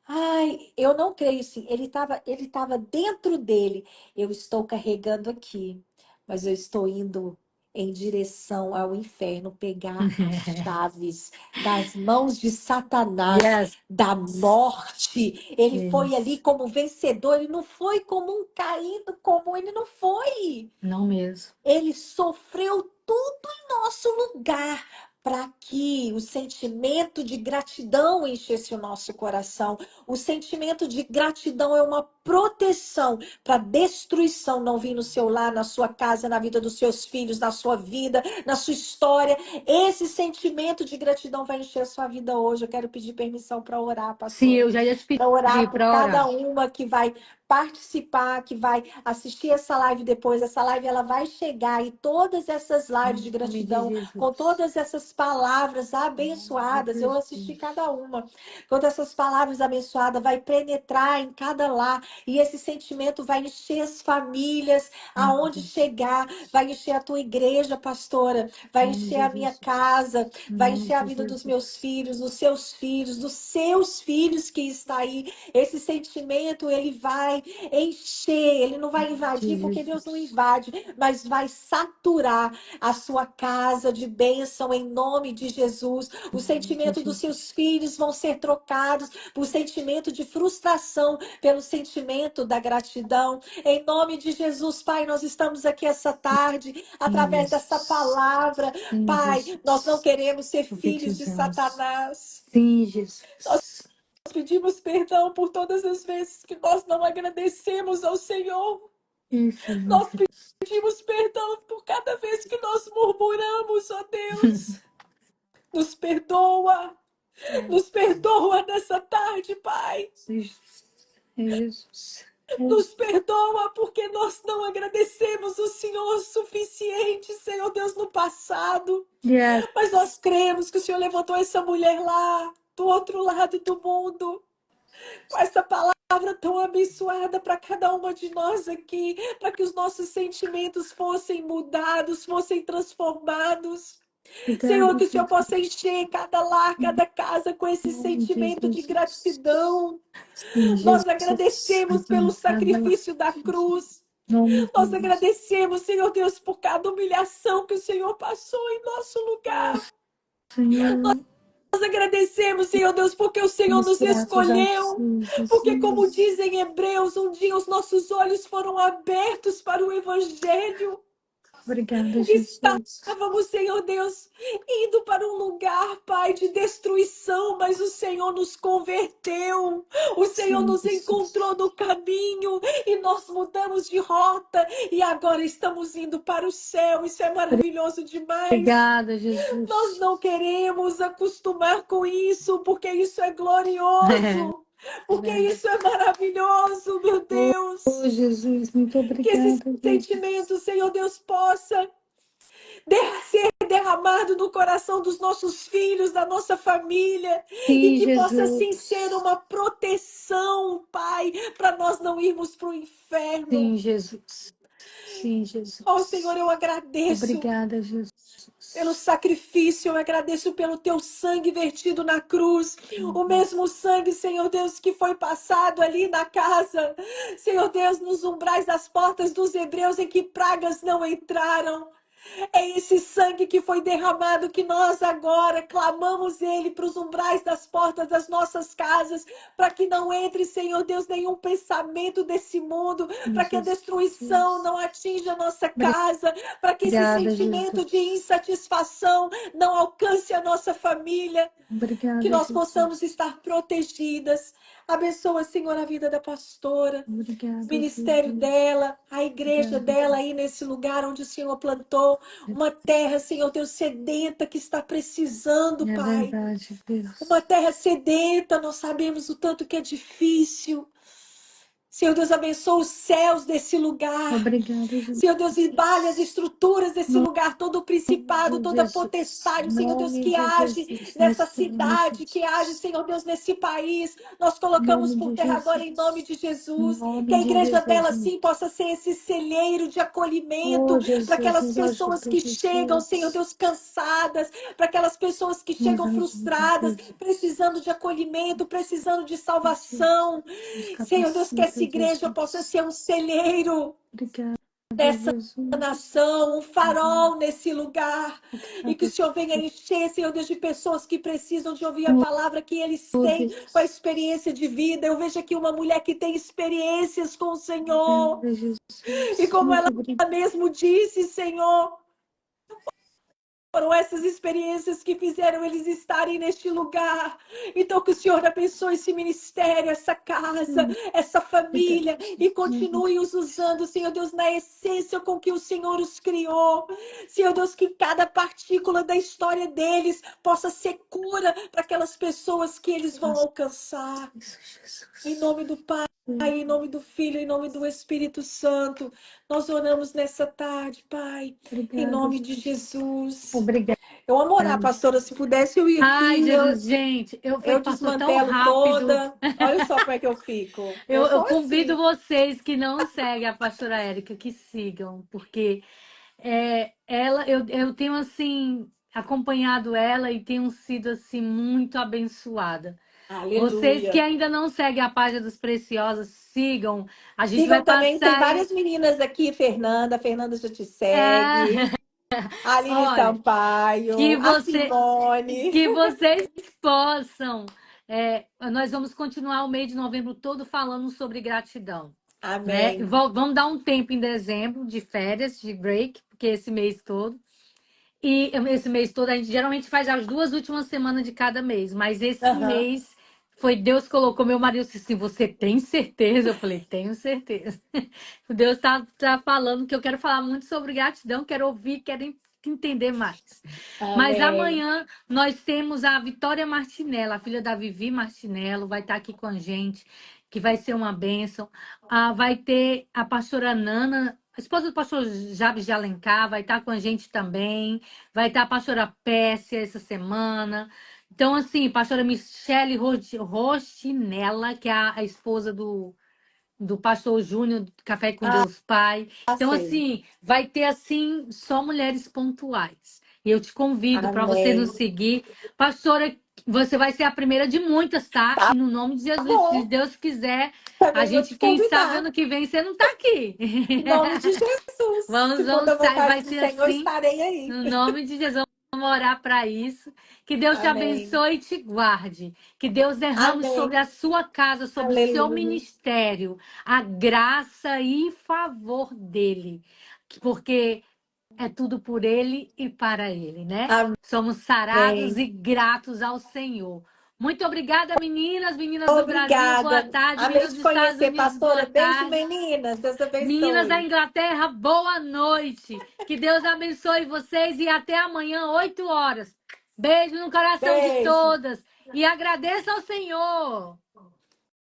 ai, eu não creio sim. Ele tava dentro dele. Eu estou carregando aqui, mas eu estou indo em direção ao inferno pegar as chaves das mãos de Satanás, Yes. da morte. Ele foi ali Yes. como vencedor, ele não foi como um caído, como ele não foi. Não mesmo. Ele sofreu tudo em nosso lugar para que o sentimento de gratidão enchesse o nosso coração. O sentimento de gratidão é uma proteção para destruição não vir no seu lar, na sua casa, na vida dos seus filhos, na sua vida, na sua história. Esse sentimento de gratidão vai encher a sua vida hoje. Eu quero pedir permissão para orar, Sim, pastora. eu já ia te Para pedir orar por para cada orar. uma que vai participar, que vai assistir essa live depois. Essa live, ela vai chegar, e todas essas lives Em de nome de gratidão, com Jesus. todas essas palavras Em nome de abençoadas, eu assisti Jesus. cada uma. Quando essas palavras abençoadas vai penetrar em cada lar, e esse sentimento vai encher as famílias, Em nome aonde de chegar, Jesus. vai encher a tua igreja, pastora, Em vai nome encher de a minha Jesus. casa, Em vai nome encher a de vida dos meus Jesus. filhos, dos seus filhos que está aí. Esse sentimento, ele vai vai encher, ele não vai De invadir, porque Deus não Jesus. invade, mas vai saturar a sua casa de bênção em nome de Jesus. O De sentimento dos seus Jesus. filhos vão ser trocados por sentimento de frustração, pelo sentimento da gratidão. Em nome de Jesus, Pai, nós estamos aqui essa tarde, Sim, através dessa Jesus. palavra. Sim, Pai, nós não Jesus. queremos ser filhos de Profetizamos. Satanás. Sim, Jesus. Nós pedimos perdão por todas as vezes que nós não agradecemos ao Senhor. Isso, Nós Jesus. pedimos perdão por cada vez que nós murmuramos, ó Deus. Nos perdoa. Nos perdoa nessa tarde, Pai. Jesus. Jesus. Nos perdoa porque nós não agradecemos o Senhor o suficiente, Senhor Deus, no passado. Yes. Mas nós cremos que o Senhor levantou essa mulher lá, do outro lado do mundo, com essa palavra tão abençoada para cada uma de nós aqui, para que os nossos sentimentos fossem mudados, fossem transformados. Senhor, Obrigada, que o Senhor Jesus. possa encher cada lar, cada casa com esse Em nome de sentimento de Jesus. gratidão. Sim, Nós Jesus. agradecemos pelo Cada lá. sacrifício da cruz. Em nome de Nós Jesus. agradecemos, Senhor Deus, por cada humilhação que o Senhor passou em nosso Oh, lugar. Senhor, Nós agradecemos, Senhor Deus, porque o Senhor somos nos gratos a escolheu. Ti, Porque, como Jesus. dizem Hebreus, um dia os nossos olhos foram abertos para o Evangelho. Obrigada, Jesus. Estávamos, Senhor Deus, indo para um lugar, Pai, de destruição, mas o Senhor nos converteu. O Senhor Sim, nos encontrou Jesus. no caminho e nós mudamos de rota e agora estamos indo para o céu. Isso é maravilhoso demais. Obrigada, Nós Jesus. não queremos acostumar com isso, porque isso é É, glorioso. Porque verdade. isso é maravilhoso, meu Oh, Deus. Jesus, muito Que esse obrigada, sentimento, Jesus. Senhor Deus, possa ser derramado no coração dos nossos filhos, da nossa família, e Sim, que possa assim ser Jesus. uma proteção, Pai, para nós não irmos para o inferno. Sim, Jesus. Sim, Oh, Senhor, Jesus. eu agradeço Obrigada, pelo Jesus. sacrifício, eu agradeço pelo teu sangue vertido na cruz, o mesmo sangue, Senhor Deus, que foi passado ali na casa, Senhor Deus, nos umbrais das portas dos hebreus, em que pragas não entraram. É esse sangue que foi derramado que nós agora clamamos ele para os umbrais das portas das nossas casas, para que não entre, Senhor Deus, nenhum pensamento desse mundo, Sim, para que a destruição Jesus. não atinja a nossa casa, para que esse Obrigada, sentimento de Jesus. insatisfação não alcance a nossa família, que Obrigada, nós possamos Jesus. estar protegidas. Abençoa, Senhor, a vida da pastora, Obrigada, ministério Jesus. dela, a igreja Obrigada, dela aí nesse lugar onde o Senhor plantou, uma terra, Senhor Deus, sedenta que está precisando, é Pai. verdade, Uma Deus. terra sedenta, nós sabemos o tanto que é difícil. Senhor Deus, abençoa os céus desse lugar. Obrigada, Senhor Deus, embale as Jesus. estruturas desse Em lugar, todo o nome principado, de toda a Jesus. Em potestade, Senhor Deus, nome que de age Jesus. nessa Restaura, cidade, que age, Jesus. Senhor Deus, nesse país. Nós Em colocamos nome por de terra agora em nome Jesus. de Em Jesus, que nome a de igreja Jesus. dela, sim, possa ser esse celeiro de Oh, acolhimento para Jesus, aquelas nos pessoas ajuda, que chegam, Senhor Jesus. Deus, cansadas, para aquelas pessoas que Nos chegam ajuda, frustradas, Jesus. precisando de acolhimento, precisando de Jesus. salvação. Nos Senhor Deus, que essa capacita, igreja possa Jesus. ser um celeiro Obrigada, dessa Jesus. nação, um farol nesse lugar, e que o Obrigada, Senhor venha Jesus. encher, Senhor Deus, de pessoas que precisam de ouvir a Oh, palavra que eles têm com a Deus. experiência de vida. Eu vejo aqui uma mulher que tem experiências com o Senhor, Obrigada, e Jesus. como Muito ela obrigada. mesmo disse, Senhor, foram essas experiências que fizeram eles estarem neste lugar. Então, que o Senhor abençoe esse ministério, essa casa, essa Obrigada, família e Jesus. continue os usando, Senhor Deus, na essência com que o Senhor os criou. Senhor Deus, que cada partícula da história deles possa ser cura para aquelas pessoas que eles vão Faça alcançar. isso, Em Jesus. nome do Pai, em nome do Filho, em nome do Espírito Santo, nós oramos nessa tarde, Pai, em Obrigada, nome de Jesus. Jesus. Obrigada. Eu amo orar, pastora. Se pudesse, eu ia Ai, aqui, Jesus, gente, eu passou tão desmantelo rápido. toda. Olha só como é que eu fico. Eu Eu sou convido assim. vocês que não seguem a pastora Érica que sigam, porque eu tenho assim acompanhado ela e tenho sido assim muito abençoada. Vocês que Aleluia. ainda não seguem a página dos Preciosos, sigam. A gente vai Sigam também, tem passar aí. várias meninas aqui, Fernanda. A Fernanda já te É, segue. A Aline olha, que Sampaio, a você, Simone. que vocês possam. Nós vamos continuar o mês de novembro todo falando sobre gratidão, né? Amém. Vamos dar um tempo em dezembro de férias, de break, porque esse mês todo. E esse mês todo a gente geralmente faz as 2 últimas semanas de cada mês, mas esse Aham. mês foi Deus colocou meu marido disse assim: você tem certeza? Eu falei, tenho certeza. Deus tá falando que eu quero falar muito sobre gratidão, quero ouvir, quero entender mais. Mas Amém. amanhã nós temos a Vitória Martinello, a filha da Vivi Martinello, vai estar aqui com a gente, que vai ser uma bênção. Vai ter a pastora Nana, a esposa do pastor Jabes de Alencar, vai estar com a gente também. Vai estar a pastora Pérsia essa semana. Então, assim, pastora Michele Rochinella, que é a esposa do pastor Júnior do Café com Ah, Deus Pai. Então, sei. assim, vai ter assim só mulheres pontuais. E eu te convido para você nos Amém. seguir. Pastora, você vai ser a primeira de muitas, tá? Tá E no nome de Jesus, se bom. Deus quiser, a Também vou gente, te quem sabe convidar. ano que vem você não tá aqui. Em nome de Jesus. Vamos, Se for vamos da sair, vontade vai do ser Senhor, assim, estarei aí. no nome de Jesus. Vamos orar para isso. Que Deus te Amém. abençoe e te guarde. Que Deus derrame sobre Amém. a sua casa, sobre o seu Aleluia. ministério, a graça e favor dele. Porque é tudo por ele e para ele, né? Somos sarados Amém. e gratos ao Senhor. Muito obrigada, meninas, meninas do Brasil, boa Obrigada. tarde, Amém meninas te dos Estados conhecer, Unidos, boa pastora. Beijo, tarde. meninas. Deus Meninas da abençoe. Inglaterra, boa noite. Que Deus abençoe vocês e até amanhã, 8 horas. Beijo no coração de Beijo. todas. E agradeça ao Senhor.